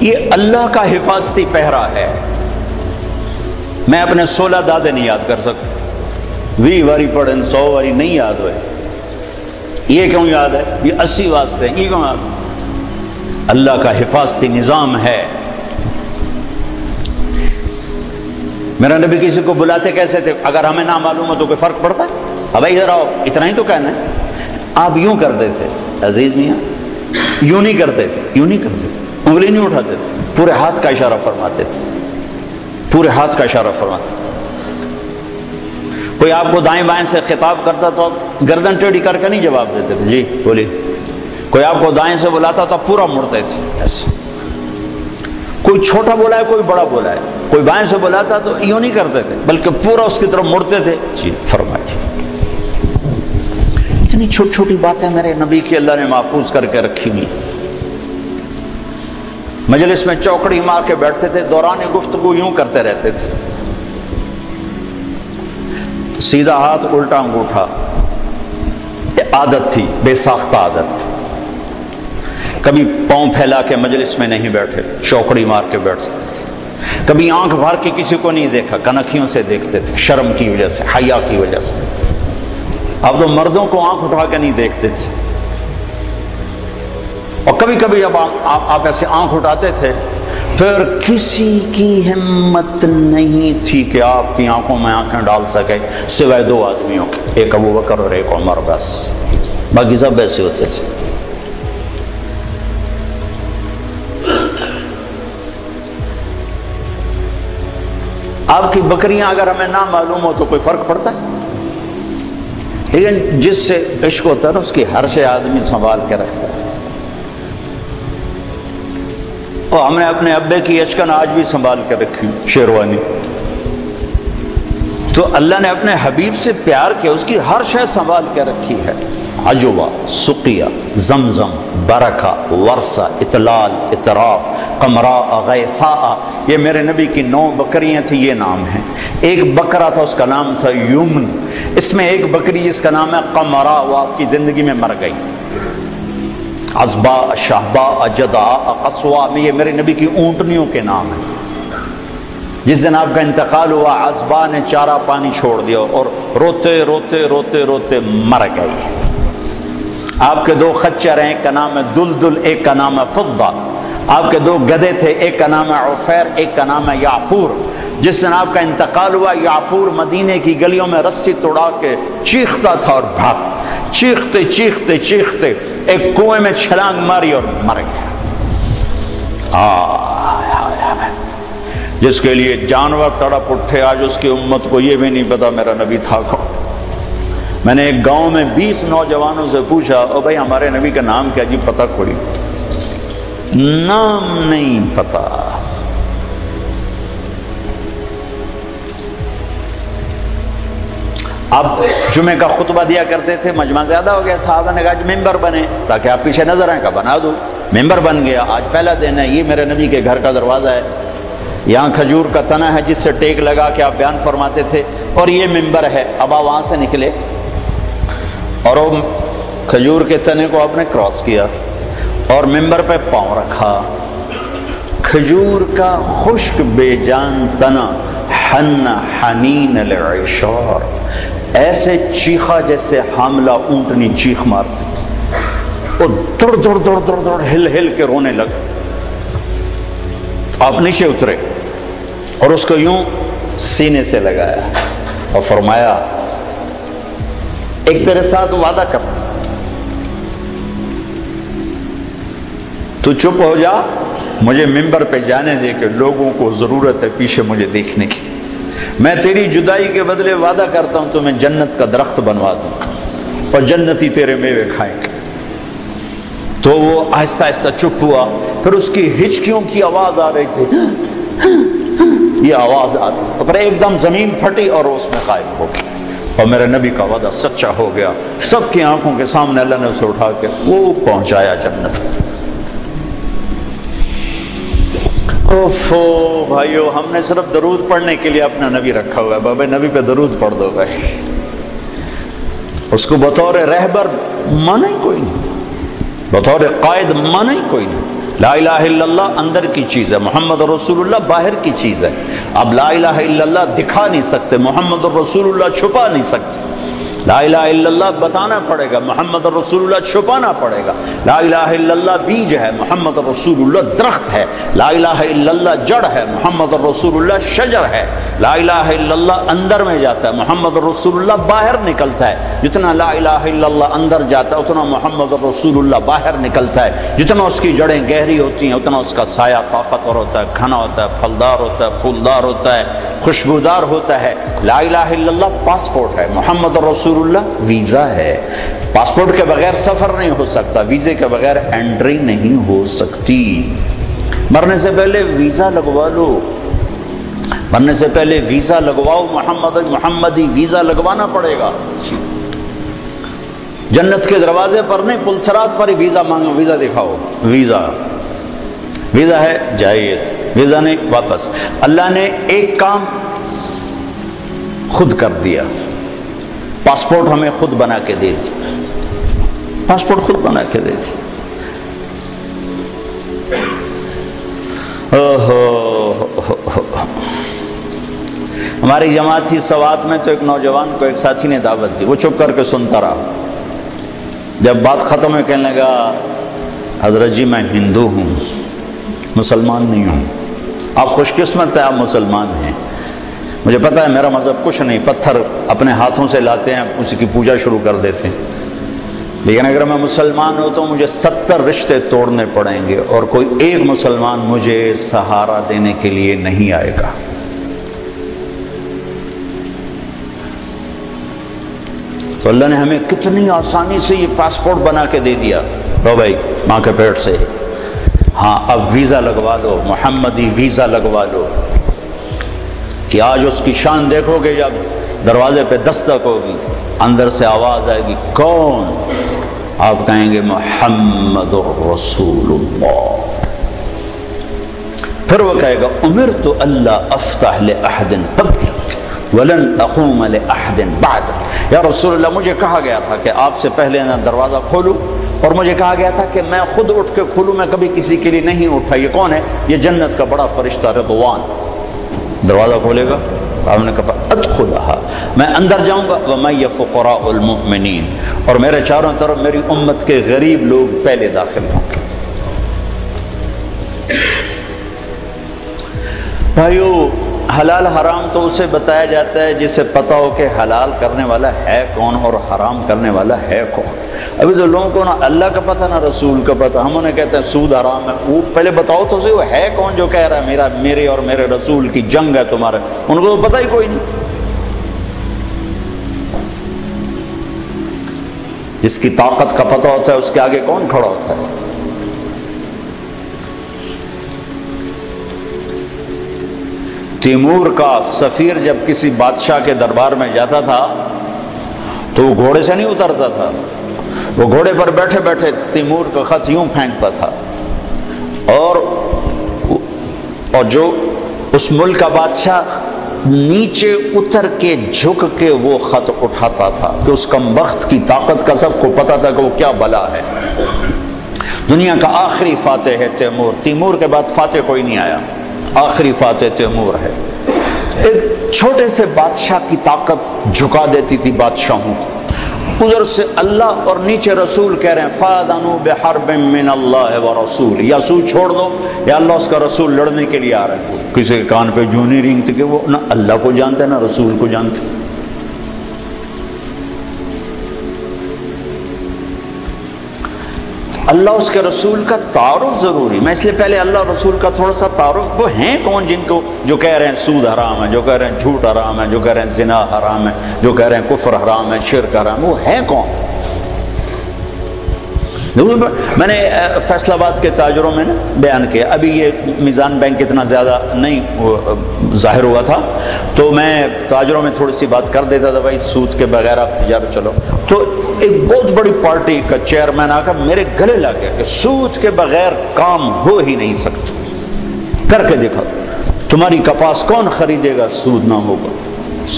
یہ اللہ کا حفاظتی پہرا ہے. میں اپنے 16 دادے نہیں یاد کر سکتا، 20 واری پڑھیں 100 واری نہیں یاد ہوئے. یہ کیوں یاد ہے؟ یہ 80 واسطے ہیں. یہ کیوں یاد؟ اللہ کا حفاظتی نظام ہے. میرا نبی کسی کو بلاتے کیسے تھے؟ اگر ہمیں نہ معلوم ہو تو کوئی فرق پڑتا ہے؟ اب ادھر آؤ، اتنا ہی تو کہنا ہے. آپ یوں کرتے تھے عزیز میاں، یوں نہیں کرتے تھے، یوں نہیں کرتے تھے، انگلی نہیں اٹھاتے تھے، پورے ہاتھ کا اشارہ فرماتے تھے، پورے ہاتھ کا اشارہ فرماتے تھے. کوئی آپ کو دائیں بائیں سے خطاب کرتا تو گردن ٹیڑھی کر کے نہیں جواب دیتے تھے، جی بولیے. کوئی آپ کو دائیں سے بلاتا تو پورا مڑتے تھے ایسے. کوئی چھوٹا بولا ہے، کوئی بڑا بولا ہے، کوئی بائیں سے بلاتا تو یوں نہیں کرتے تھے بلکہ پورا اس کی طرف مڑتے تھے. جی فرمائیے. اتنی چھوٹی چھوٹی باتیں میرے نبی کی اللہ نے محفوظ کر کے رکھی ہوئی. مجلس میں چوکڑی مار کے بیٹھتے تھے، دوران گفتگو یوں کرتے رہتے تھے، سیدھا ہاتھ الٹا انگوٹھا. یہ عادت تھی، بے ساختہ عادت. کبھی پاؤں پھیلا کے مجلس میں نہیں بیٹھے، چوکڑی مار کے بیٹھتے تھے. کبھی آنکھ بھر کے کسی کو نہیں دیکھا، کنکھیوں سے دیکھتے تھے، شرم کی وجہ سے، حیا کی وجہ سے. اب تو مردوں کو آنکھ اٹھا کے نہیں دیکھتے تھے. اور کبھی کبھی جب آپ ایسے آنکھ اٹھاتے تھے پھر کسی کی ہمت نہیں تھی کہ آپ کی آنکھوں میں آنکھیں ڈال سکے سوائے 2 آدمیوں، ایک ابو بکر اور ایک عمر، بس. باقی سب ایسے ہوتے تھے. آپ کی بکریاں اگر ہمیں نہ معلوم ہو تو کوئی فرق پڑتا ہے؟ لیکن جس سے عشق ہوتا ہے نا اس کی ہر شے آدمی سنبھال کے رکھتا ہے. اور ہم نے اپنے ابے کی اچکن آج بھی سنبھال کے رکھی، شیروانی. تو اللہ نے اپنے حبیب سے پیار کیا، اس کی ہر شے سنبھال کے رکھی ہے. عجوبہ، سقیہ، زمزم، برکہ، ورثہ، اطلال، اطراف، قمراء، غیثاء. یہ میرے نبی کی 9 بکریاں تھیں، یہ نام ہیں. ایک بکرا تھا، اس کا نام تھا یمن. اس میں ایک بکری جس کا نام ہے قمراء، وہ آپ کی زندگی میں مر گئی. عزباء، شہباء، جداء، قصواء میں یہ میرے نبی کی اونٹنیوں کے نام ہیں. جس دن آپ کا انتقال ہوا عزباء نے چارہ پانی چھوڑ دیا اور روتے روتے روتے روتے مر گئی. آپ کے 2 خچر ہیں، ایک کا نام ہے دلدل، ایک کا نام ہے فضہ. آپ کے 2 گدھے تھے، ایک کا نام ہے عفیر، ایک کا نام ہے یعفور. جس جناب کا انتقال ہوا یعفور مدینے کی گلیوں میں رسی توڑا کے چیختا تھا اور بھاگ، چیختے چیختے چیختے ایک کنویں میں چھلانگ ماری اور مر گیا۔ جس کے لیے جانور تڑپ اٹھے، آج اس کی امت کو یہ بھی نہیں پتا میرا نبی تھا کون۔ میں نے ایک گاؤں میں 20 نوجوانوں سے پوچھا، او بھائی ہمارے نبی کا نام کیا؟ جی پتہ کوئی نام نہیں پتا۔ اب جمعے کا خطبہ دیا کرتے تھے، مجمع زیادہ ہو گیا، صحابہ نے کہا جی ممبر بنے تاکہ آپ پیچھے نظر آئیں، کا بنا دو۔ ممبر بن گیا، آج پہلا دن ہے، یہ میرے نبی کے گھر کا دروازہ ہے، یہاں کھجور کا تنا ہے جس سے ٹیک لگا کے آپ بیان فرماتے تھے، اور یہ ممبر ہے۔ اب آپ وہاں سے نکلے اور وہ کھجور کے تنے کو آپ نے کراس کیا اور ممبر پہ پاؤں رکھا، کھجور کا خشک بے جان تنا حن حنین العشار، ایسے چیخا جیسے حاملہ اونٹنی چیخ مارتی، وہ دوڑ دوڑ دوڑ دوڑ دوڑ ہل ہل کے رونے لگا۔ آپ نیچے اترے اور اس کو یوں سینے سے لگایا اور فرمایا ایک تیرے ساتھ وعدہ کرتا، تو چپ ہو جا، مجھے ممبر پہ جانے دے کہ لوگوں کو ضرورت ہے پیچھے مجھے دیکھنے کی، میں تیری جدائی کے بدلے وعدہ کرتا ہوں تو میں جنت کا درخت بنوا دوں گا اور جنتی تیرے میوے کھائیں گے۔ تو وہ آہستہ آہستہ چپ ہوا، پھر اس کی ہچکیوں کی آواز آ رہی تھی، یہ آواز آتی، اور پھر ایک دم زمین پھٹی اور اس میں غائب ہو گئی، اور میرے نبی کا وعدہ سچا ہو گیا۔ سب کی آنکھوں کے سامنے اللہ نے اسے اٹھا کے وہ پہنچایا جنت۔ اوفو بھائیو، ہم نے صرف درود پڑھنے کے لیے اپنا نبی رکھا ہوا ہے، بابا نبی پہ درود پڑھ دو بھائی، اس کو بطور رہبر مانا ہی کوئی نہیں، بطور قائد مانا ہی کوئی نہیں۔ لا الہ الا اللہ اندر کی چیز ہے، محمد رسول اللہ باہر کی چیز ہے۔ اب لا الہ الا اللہ دکھا نہیں سکتے، محمد رسول اللہ چھپا نہیں سکتے۔ لا الہ الا اللہ بتانا پڑے گا، محمد رسول اللہ چھپانا پڑے گا۔ لا الہ الا اللہ بیج ہے، محمد رسول اللہ درخت ہے۔ لا الہ الا اللہ جڑ ہے، محمد رسول اللہ شجر ہے۔ لا الہ الا اللہ اندر میں جاتا ہے، محمد رسول اللہ باہر نکلتا ہے۔ جتنا لا الہ الا اللہ اندر جاتا ہے اتنا محمد رسول اللہ باہر نکلتا ہے۔ جتنا اس کی جڑیں گہری ہوتی ہیں اتنا اس کا سایہ طاقتور ہوتا ہے، گھنا ہوتا ہے، پھلدار ہوتا ہے، پھولدار ہوتا ہے، خوشبودار ہوتا ہے۔ لا الہ الا اللہ پاسپورٹ ہے، محمد رسول اللہ ویزا ہے۔ پاسپورٹ کے بغیر سفر نہیں ہو سکتا، ویزے کے بغیر انٹری نہیں ہو سکتی۔ مرنے سے پہلے ویزا لگوا لو، مرنے سے پہلے ویزا لگواؤ، محمدی ویزا لگوانا پڑے گا۔ جنت کے دروازے پر نہیں، پلسرات پر ہی ویزا مانگو، ویزا دکھاؤ، ویزا ہے جائیے، ویزا نہیں واپس۔ اللہ نے ایک کام خود کر دیا، پاسپورٹ ہمیں خود بنا کے دے دی، پاسپورٹ خود بنا کے دے دی۔ ہماری جماعت تھی سوات میں، تو ایک نوجوان کو ایک ساتھی نے دعوت دی، وہ چپ کر کے سنتا رہا۔ جب بات ختم ہوئی کہنے لگا حضرت جی میں ہندو ہوں، مسلمان نہیں ہوں۔ آپ خوش قسمت ہیں، آپ مسلمان ہیں، مجھے پتہ ہے میرا مذہب کچھ نہیں، پتھر اپنے ہاتھوں سے لاتے ہیں، اسی کی پوجا شروع کر دیتے ہیں، لیکن اگر میں مسلمان ہوں تو مجھے 70 رشتے توڑنے پڑیں گے اور کوئی ایک مسلمان مجھے سہارا دینے کے لیے نہیں آئے گا۔ تو اللہ نے ہمیں کتنی آسانی سے یہ پاسپورٹ بنا کے دے دیا، لو بھائی ماں کے پیٹ سے، ہاں اب ویزا لگوا دو، محمدی ویزا لگوا دو، کہ آج اس کی شان دیکھو گے، جب دروازے پہ دستک ہوگی اندر سے آواز آئے گی کون؟ آپ کہیں گے محمد رسول اللہ۔ پھر وہ کہے گا امرت اللہ افتح لأحد قبلک ولن اقوم لأحد بعدک، یا رسول اللہ مجھے کہا گیا تھا کہ آپ سے پہلے نہ دروازہ کھولوں، اور مجھے کہا گیا تھا کہ میں خود اٹھ کے کھولوں، میں کبھی کسی کے لیے نہیں اٹھا۔ یہ کون ہے؟ یہ جنت کا بڑا فرشتہ رضوان، دروازہ کھولے گا، آپ نے کہا ادخلھا، میں اندر جاؤں گا، وَمَن فقراء المؤمنین، اور میرے چاروں طرف میری امت کے غریب لوگ پہلے داخل ہوں گے۔ بھائیو حلال حرام تو اسے بتایا جاتا ہے جسے پتہ ہو کہ حلال کرنے والا ہے کون اور حرام کرنے والا ہے کون۔ ابھی تو لوگوں کو نہ اللہ کا پتہ نہ رسول کا پتہ، ہم انہیں کہتے ہیں سود حرام ہے، وہ پہلے بتاؤ تو صحیح وہ ہے کون جو کہہ رہا ہے میرے اور میرے رسول کی جنگ ہے تمہارے، ان کو تو پتہ ہی کوئی نہیں۔ جس کی طاقت کا پتہ ہوتا ہے اس کے آگے کون کھڑا ہوتا ہے؟ تیمور کا سفیر جب کسی بادشاہ کے دربار میں جاتا تھا تو وہ گھوڑے سے نہیں اترتا تھا، وہ گھوڑے پر بیٹھے بیٹھے تیمور کا خط یوں پھینکتا تھا، اور جو اس ملک کا بادشاہ نیچے اتر کے جھک کے وہ خط اٹھاتا تھا کہ اس کم بخت کی طاقت کا سب کو پتا تھا کہ وہ کیا بلا ہے۔ دنیا کا آخری فاتح ہے تیمور کے بعد فاتح کوئی نہیں آیا، آخری فاتح تیمور ہے۔ ایک چھوٹے سے بادشاہ کی طاقت جھکا دیتی تھی بادشاہوں کو، ادھر سے اللہ اور نیچے رسول کہہ رہے ہیں فَأَذَنُوا بِحَرْبٍ مِّنَ اللَّهِ وَرَسُولِهِ، یا سود چھوڑ دو یا اللہ اس کا رسول لڑنے کے لیے آ رہے ہیں۔ کسی کے کان پہ جوں نہیں رینگتی کہ وہ نہ اللہ کو جانتے نہ رسول کو جانتے۔ اللہ اس کے رسول کا تعارف ضروری، میں اس لیے پہلے اللہ رسول کا تھوڑا سا تعارف، وہ ہیں کون جن کو جو کہہ رہے ہیں سود حرام ہے، جو کہہ رہے ہیں جھوٹ حرام ہے، جو کہہ رہے ہیں زنا حرام ہے، جو کہہ رہے ہیں کفر حرام ہے، شرک حرام ہے، وہ ہیں کون؟ میں نے فیصل آباد کے تاجروں میں بیان کیا، ابھی یہ میزان بینک اتنا زیادہ نہیں ظاہر ہوا تھا تو میں تاجروں میں تھوڑی سی بات کر دیتا تھا، بھائی سود کے بغیر آپ تجارت چلو، تو ایک بہت بڑی پارٹی کا چیئرمین آ کر میرے گلے لگ گیا کہ سود کے بغیر کام ہو ہی نہیں سکتا، کر کے دیکھا، تمہاری کپاس کون خریدے گا سود نہ ہوگا،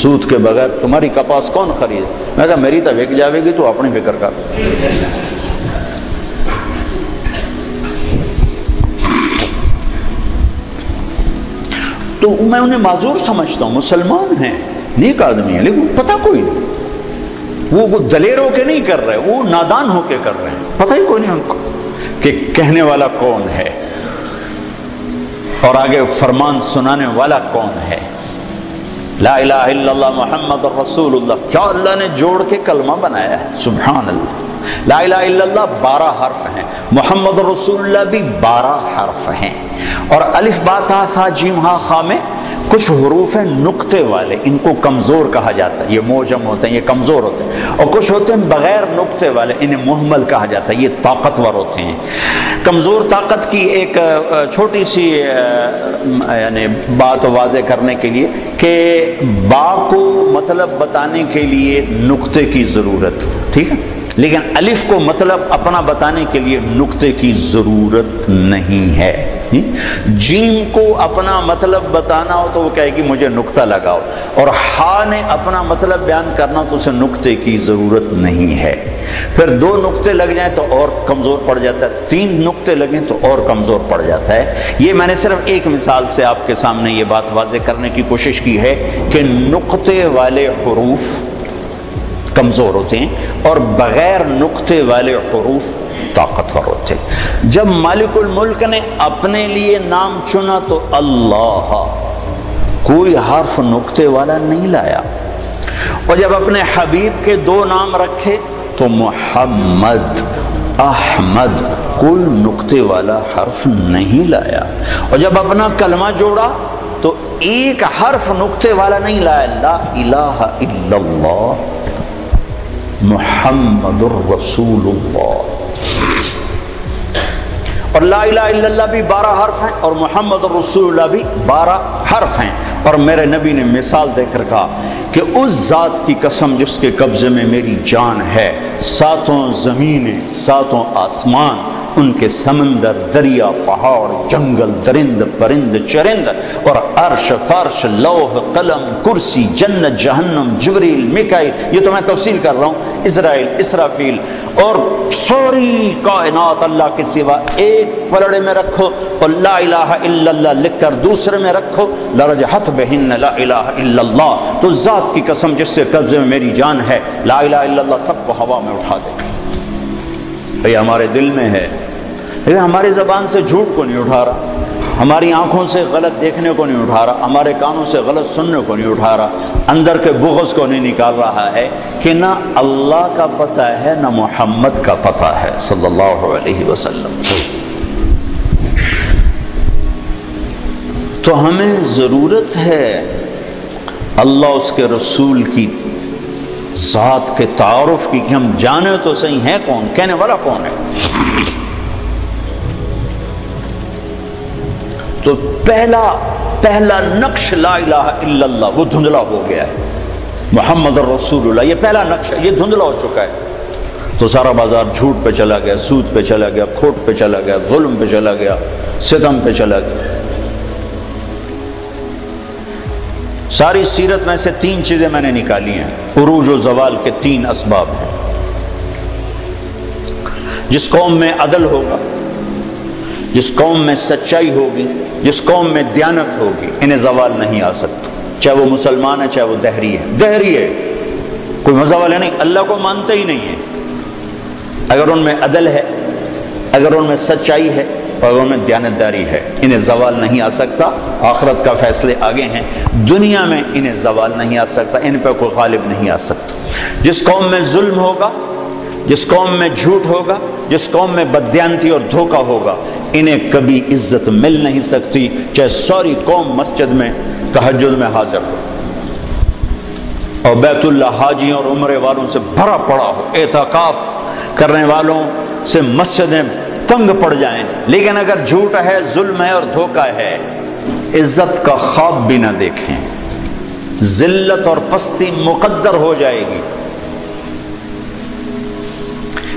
سود کے بغیر تمہاری کپاس کون خریدے؟ میں کہا میری تو بک جاوے گی تو اپنی فکر کر۔ تو میں انہیں معذور سمجھتا ہوں، مسلمان ہیں، نیک آدمی ہیں، لیکن پتہ کوئی نہیں، وہ دلیر ہو کے نہیں کر رہے، وہ نادان ہو کے کر رہے ہیں، پتہ ہی کوئی نہیں ان کو کہ کہنے والا کون ہے اور آگے فرمان سنانے والا کون ہے۔ لا الہ الا اللہ محمد رسول اللہ، کیا اللہ نے جوڑ کے کلمہ بنایا ہے، سبحان اللہ۔ لا الہ الا اللہ 12 حرف ہیں، محمد رسول اللہ بھی 12 حرف ہیں، اور الف با تا ثا جیم ہا خا میں کچھ حروف ہیں نقطے والے، ان کو کمزور کہا جاتا ہے، یہ موجم ہوتے ہیں، یہ کمزور ہوتے ہیں، اور کچھ ہوتے ہیں بغیر نقطے والے، انہیں محمل کہا جاتا ہے، یہ طاقتور ہوتے ہیں۔ کمزور طاقت کی ایک چھوٹی سی یعنی بات واضح کرنے کے لیے کہ با کو مطلب بتانے کے لیے نقطے کی ضرورت، ٹھیک ہے، لیکن الف کو مطلب اپنا بتانے کے لیے نقطے کی ضرورت نہیں ہے۔ جیم کو اپنا مطلب بتانا ہو تو وہ کہے گی مجھے نقطہ لگاؤ، اور ہا نے اپنا مطلب بیان کرنا تو اسے نقطے کی ضرورت نہیں ہے۔ پھر 2 نقطے لگ جائیں تو اور کمزور پڑ جاتا ہے، 3 نقطے لگیں تو اور کمزور پڑ جاتا ہے۔ یہ میں نے صرف ایک مثال سے آپ کے سامنے یہ بات واضح کرنے کی کوشش کی ہے کہ نقطے والے حروف کمزور ہوتے ہیں اور بغیر نقطے والے حروف طاقتور ہوتے ہیں۔ جب مالک الملک نے اپنے لیے نام چنا تو اللہ، کوئی حرف نقطے والا نہیں لایا، اور جب اپنے حبیب کے 2 نام رکھے تو محمد، احمد، کوئی نقطے والا حرف نہیں لایا، اور جب اپنا کلمہ جوڑا تو ایک حرف نقطے والا نہیں لایا، لا الہ الا اللہ محمد الرسول اللہ۔ اور لا الہ الا اللہ بھی 12 حرف ہیں اور محمد الرسول اللہ بھی 12 حرف ہیں، اور میرے نبی نے مثال دے کر کہا کہ اس ذات کی قسم جس کے قبضے میں میری جان ہے، 7 زمینیں، 7 آسمان، ان کے سمندر، دریا، پہاڑ، جنگل، درند، پرند، چرند، اور عرش، فرش، لوح، قلم، کرسی، جنت، جہنم، جبریل، میکائیل، یہ تو میں تفصیل کر رہا ہوں، اسرائیل، اسرافیل، اور ساری کائنات اللہ کے سوا ایک پلڑے میں رکھو اور لا الہ الا اللہ لکھ کر دوسرے میں رکھو، لرجحت بہن لا الہ الا اللہ، تو ذات کی قسم جس سے قبضے میں میری جان ہے، لا الہ الا اللہ سب کو ہوا میں اٹھا دے گا۔ یہ ہمارے دل میں ہے، لیکن ہماری زبان سے جھوٹ کو نہیں اٹھا رہا، ہماری آنکھوں سے غلط دیکھنے کو نہیں اٹھا رہا، ہمارے کانوں سے غلط سننے کو نہیں اٹھا رہا، اندر کے بغض کو نہیں نکال رہا ہے کہ نہ اللہ کا پتہ ہے نہ محمد کا پتہ ہے صلی اللہ علیہ وسلم۔ تو ہمیں ضرورت ہے اللہ اس کے رسول کی ذات کے تعارف کی، کہ ہم جانے تو صحیح ہیں کون، کہنے والا کون ہے۔ تو پہلا نقش لا الہ الا اللہ وہ دھندلا ہو گیا ہے، محمد الرسول اللہ یہ پہلا نقش ہے، یہ دھندلا ہو چکا ہے۔ تو سارا بازار جھوٹ پہ چلا گیا، سود پہ چلا گیا، کھوٹ پہ چلا گیا، ظلم پہ چلا گیا، ستم پہ چلا گیا۔ ساری سیرت میں سے 3 چیزیں میں نے نکالی ہیں، عروج و زوال کے 3 اسباب ہیں۔ جس قوم میں عدل ہوگا، جس قوم میں سچائی ہوگی، جس قوم میں دیانت ہوگی، انہیں زوال نہیں آ سکتا، چاہے وہ مسلمان ہے چاہے وہ دہری ہے۔ دہری ہے کوئی مزہ والے نہیں، اللہ کو مانتے ہی نہیں ہے۔ اگر ان میں عدل ہے، اگر ان میں سچائی ہے، اور ان میں دیانتداری ہے، انہیں زوال نہیں آ سکتا۔ آخرت کا فیصلے آگے ہیں، دنیا میں انہیں زوال نہیں آ سکتا، ان پہ کوئی غالب نہیں آ سکتا۔ جس قوم میں ظلم ہوگا، جس قوم میں جھوٹ ہوگا، جس قوم میں بددیانتی اور دھوکہ ہوگا، انہیں کبھی عزت مل نہیں سکتی، چاہے ساری قوم مسجد میں تہجد میں حاضر ہو اور بیت اللہ حاجیوں اور عمرے والوں سے بھرا پڑا ہو، اعتکاف کرنے والوں سے مسجدیں تنگ پڑ جائیں، لیکن اگر جھوٹ ہے، ظلم ہے اور دھوکہ ہے، عزت کا خواب بھی نہ دیکھیں، ذلت اور پستی مقدر ہو جائے گی۔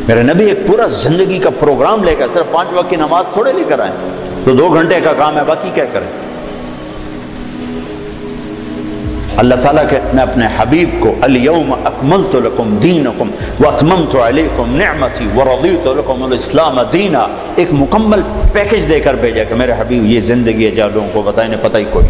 میرے نبی ایک پورا زندگی کا پروگرام لے کر، صرف 5 وقت کی نماز تھوڑے لے کر آئے، تو 2 گھنٹے کا کام ہے، باقی کیا کریں۔ اللہ تعالیٰ کہ میں اپنے حبیب کو الیوم اکملت لکم دینکم واتممت علیکم نعمتی ورضیت لکم الاسلام دینا، ایک مکمل پیکج دے کر بھیجا کہ میرے حبیب یہ زندگی ہے، جا لوگوں کو بتائیں، پتہ ہی کوئی،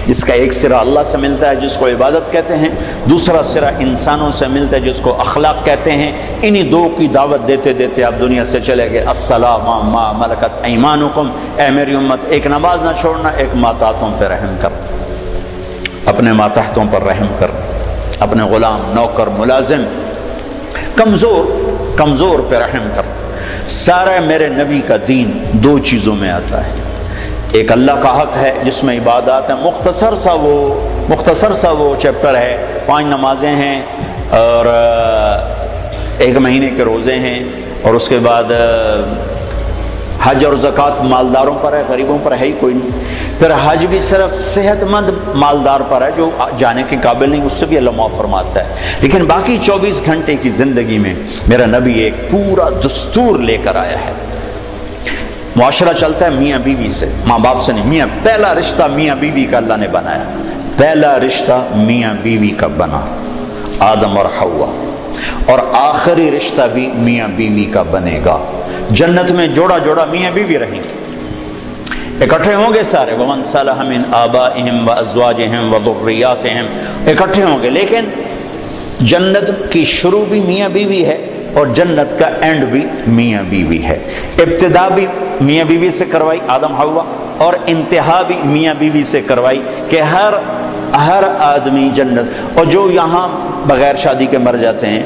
جس کا ایک سرا اللہ سے ملتا ہے جس کو عبادت کہتے ہیں، دوسرا سرا انسانوں سے ملتا ہے جس کو اخلاق کہتے ہیں۔ انہی 2 کی دعوت دیتے دیتے آپ دنیا سے چلے گئے۔ السلام ما ملکت ایمانکم، اے میری امت ایک نماز نہ چھوڑنا، ایک ماتحتوں پہ رحم کر، اپنے ماتحتوں پر رحم کر، اپنے غلام، نوکر، ملازم، کمزور پہ رحم کر۔ سارا میرے نبی کا دین 2 چیزوں میں آتا ہے، ایک اللہ کا حق ہے جس میں عبادات ہیں، مختصر سا وہ چیپٹر ہے، 5 نمازیں ہیں اور 1 مہینے کے روزے ہیں، اور اس کے بعد حج اور زکوٰۃ مالداروں پر ہے، غریبوں پر ہے ہی کوئی نہیں۔ پھر حج بھی صرف صحت مند مالدار پر ہے، جو جانے کے قابل نہیں، اس سے بھی اللہ معاف فرماتا ہے۔ لیکن باقی 24 گھنٹے کی زندگی میں میرا نبی ایک پورا دستور لے کر آیا ہے۔ معاشرہ چلتا ہے میاں بیوی سے، ماں باپ سے نہیں۔ پہلا رشتہ میاں بیوی کا اللہ نے بنایا، پہلا رشتہ میاں بیوی کا بنا، آدم اور حوا، اور آخری رشتہ بھی میاں بیوی کا بنے گا۔ جنت میں جوڑا جوڑا میاں بیوی رہیں گے، اکٹھے ہوں گے سارے، وَمَنْ صَلَحَ مِنْ آبَائِهِمْ وَأَزْوَاجِهِمْ وَذُرِّيَّاتِهِمْ، اکٹھے ہوں گے۔ لیکن جنت کی شروع بھی میاں بیوی ہے اور جنت کا اینڈ بھی میاں بیوی ہے۔ ابتدا بھی میاں بیوی سے کروائی آدم حوا، اور انتہا بھی میاں بیوی سے کروائی کہ ہر آدمی جنت، اور جو یہاں بغیر شادی کے مر جاتے ہیں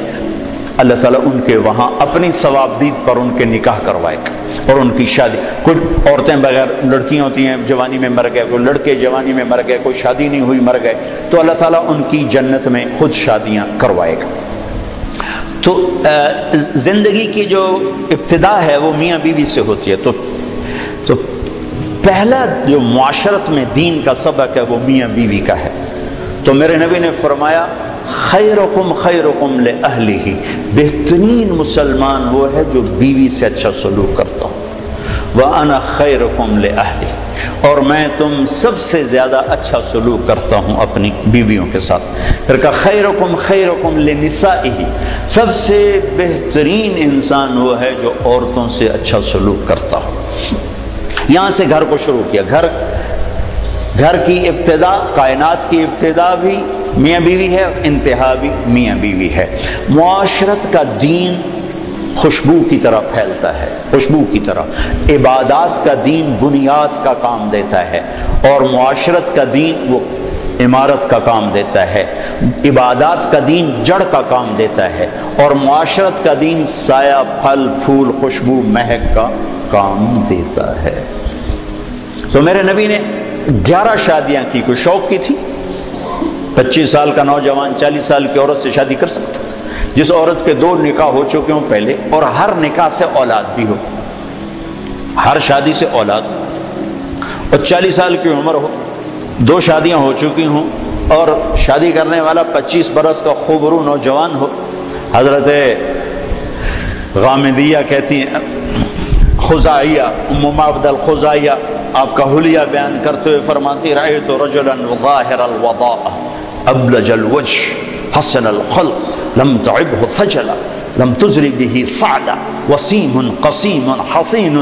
اللہ تعالیٰ ان کے وہاں اپنی ثوابدید پر ان کے نکاح کروائے گا اور ان کی شادی۔ کچھ عورتیں بغیر لڑکیاں ہوتی ہیں، جوانی میں مر گئے، کوئی لڑکے جوانی میں مر گئے، کوئی شادی نہیں ہوئی مر گئے، تو اللہ تعالیٰ ان کی جنت میں خود شادیاں کروائے گا۔ تو زندگی کی جو ابتدا ہے وہ میاں بیوی سے ہوتی ہے۔ تو پہلا جو معاشرت میں دین کا سبق ہے وہ میاں بیوی کا ہے۔ تو میرے نبی نے فرمایا خیرکم خیرکم لأہلہ، بہترین مسلمان وہ ہے جو بیوی سے اچھا سلوک کرتا ہوں، وَأَنَا خَيْرُكُمْ لِأَهْلِي، اور میں تم سب سے زیادہ اچھا سلوک کرتا ہوں اپنی بیویوں کے ساتھ۔ پھر کہا خیرکم خیرکم لنسائہ، سب سے بہترین انسان وہ ہے جو عورتوں سے اچھا سلوک کرتا ہو۔ یہاں سے گھر کو شروع کیا، گھر کی ابتدا، کائنات کی ابتدا بھی میاں بیوی ہے، انتہا بھی میاں بیوی ہے۔ معاشرت کا دین خوشبو کی طرح پھیلتا ہے، خوشبو کی طرح۔ عبادات کا دین بنیاد کا کام دیتا ہے، اور معاشرت کا دین وہ عمارت کا کام دیتا ہے۔ عبادات کا دین جڑ کا کام دیتا ہے، اور معاشرت کا دین سایہ، پھل پھول، خوشبو، مہک کا کام دیتا ہے۔ تو میرے نبی نے 11 شادیاں کی، کوئی شوق کی تھی؟ 25 سال کا نوجوان 40 سال کی عورت سے شادی کر سکتا؟ جس عورت کے 2 نکاح ہو چکے ہوں پہلے، اور ہر نکاح سے اولاد بھی ہو، ہر شادی سے اولاد، اور 40 سال کی عمر ہو، 2 شادیاں ہو چکی ہوں، اور شادی کرنے والا 25 برس کا خوبرو نوجوان ہو۔ حضرت غامدیہ کہتی ہیں، خزائیہ، ام معبد الخزائیہ آپ کا حلیہ بیان کرتے ہوئے فرماتی، رأیت رجلا ظاہر الوضاء ابلج الوجه حسن الخلق لم تعبه خجلا لم تزری به صعدا وسیم قسیم حسین،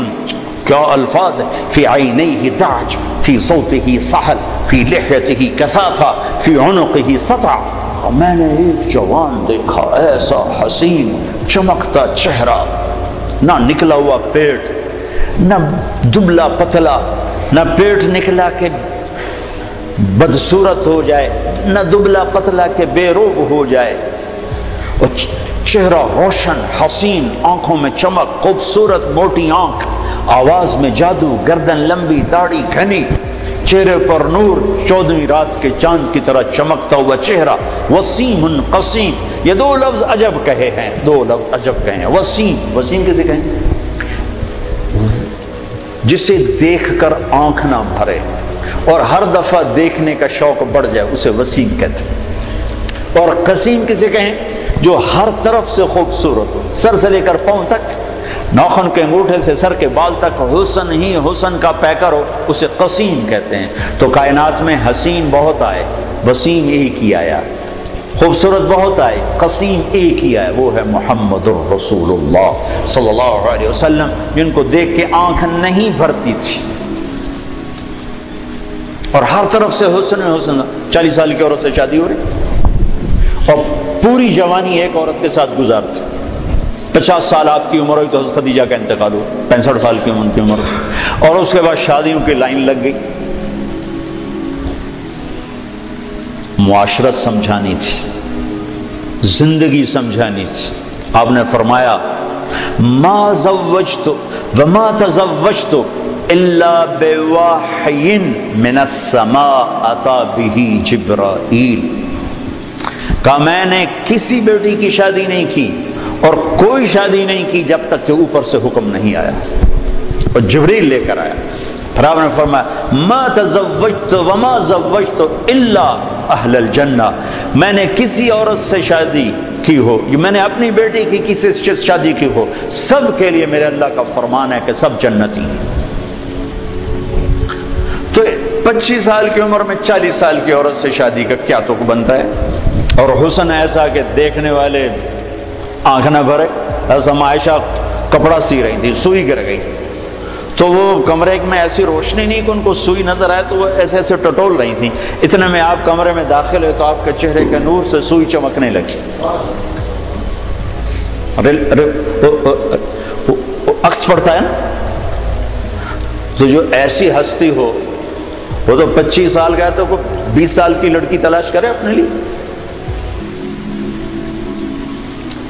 کیا الفاظ ہے، فی عینیہ دعج، فی صوتہ سحل، فی لحیتہ کثافہ، فی عنقہ سطع۔ میں نے ایک جوان دیکھا ایسا حسین چمکتا چہرہ، نہ نکلا ہوا پیٹ، نہ دبلا پتلا، نہ پیٹ نکلا کہ بدصورت ہو جائے، نہ دبلا پتلا کہ بے روب ہو جائے، اور چہرہ روشن، حسین، آنکھوں میں چمک، خوبصورت موٹی آنکھ، آواز میں جادو، گردن لمبی، داڑھی گھنی، چہرے پر نور، 14ویں رات کے چاند کی طرح چمکتا ہوا چہرہ، وسیم قسیم۔ یہ 2 لفظ عجب کہے ہیں، 2 لفظ عجب کہے ہیں۔ وسیم، وسیم کسے کہیں؟ جسے دیکھ کر آنکھ نہ بھرے اور ہر دفعہ دیکھنے کا شوق بڑھ جائے، اسے وسیم کہتے ہیں۔ اور قسیم کسے کہیں؟ جو ہر طرف سے خوبصورت ہو، سر سے لے کر پاؤں تک، ناخن کے انگوٹھے سے سر کے بال تک حسن ہی حسن کا پیکر ہو، اسے قسیم کہتے ہیں۔ تو کائنات میں حسین بہت آئے، وسیم ایک ہی آیا، خوبصورت بہت آئے، قسیم ایک ہی آئے، وہ ہے محمد الرسول اللہ صلی اللہ علیہ وسلم، جن کو دیکھ کے آنکھ نہیں بھرتی تھی، اور ہر طرف سے حسن حسن۔ 40 سال کی عورت سے شادی ہو رہی، اور پوری جوانی ایک عورت کے ساتھ گزارتی۔ 50 سال آپ کی عمر ہوئی تو حضرت خدیجہ کا انتقال ہوا، 65 سال کی عمر کی عمر ہوئی، اور اس کے بعد شادیوں کی لائن لگ گئی۔ معاشرت سمجھانی تھی، زندگی سمجھانی تھی۔ آپ نے فرمایا، ما زوجت وما تزوجت الا بوحی من السماء اتی به جبرائیل۔ کہا میں نے کسی بیٹی کی شادی نہیں کی، اور کوئی شادی نہیں کی جب تک کہ اوپر سے حکم نہیں آیا، اور جبریل لے کر آیا۔ پھر آپ نے فرمایا، ما تزوجت وما زوجت الا اہل الجنہ، میں نے کسی عورت سے شادی کی ہو، میں نے اپنی بیٹی کی کسی سے شادی کی ہو، سب کے لیے میرے اللہ کا فرمان ہے کہ سب جنتی ہیں۔ تو 25 سال کی عمر میں 40 سال کی عورت سے شادی کا کیا تک بنتا ہے؟ اور حسن ایسا کہ دیکھنے والے آنکھ نہ بھرے۔ ایسا عائشہ کپڑا سی رہی تھی، سوئی گر گئی، تو وہ کمرے میں ایسی روشنی نہیں کہ ان کو سوئی نظر آئے، تو وہ ایسے ایسے ٹٹول رہی تھیں۔ اتنے میں آپ کمرے میں داخل ہوئے تو آپ کے چہرے کے نور سے سوئی چمکنے لگی۔ عکس پڑتا ہے نا، تو جو ایسی ہستی ہو وہ تو 25 سال کا ہے تو 20 سال کی لڑکی تلاش کرے اپنے لیے۔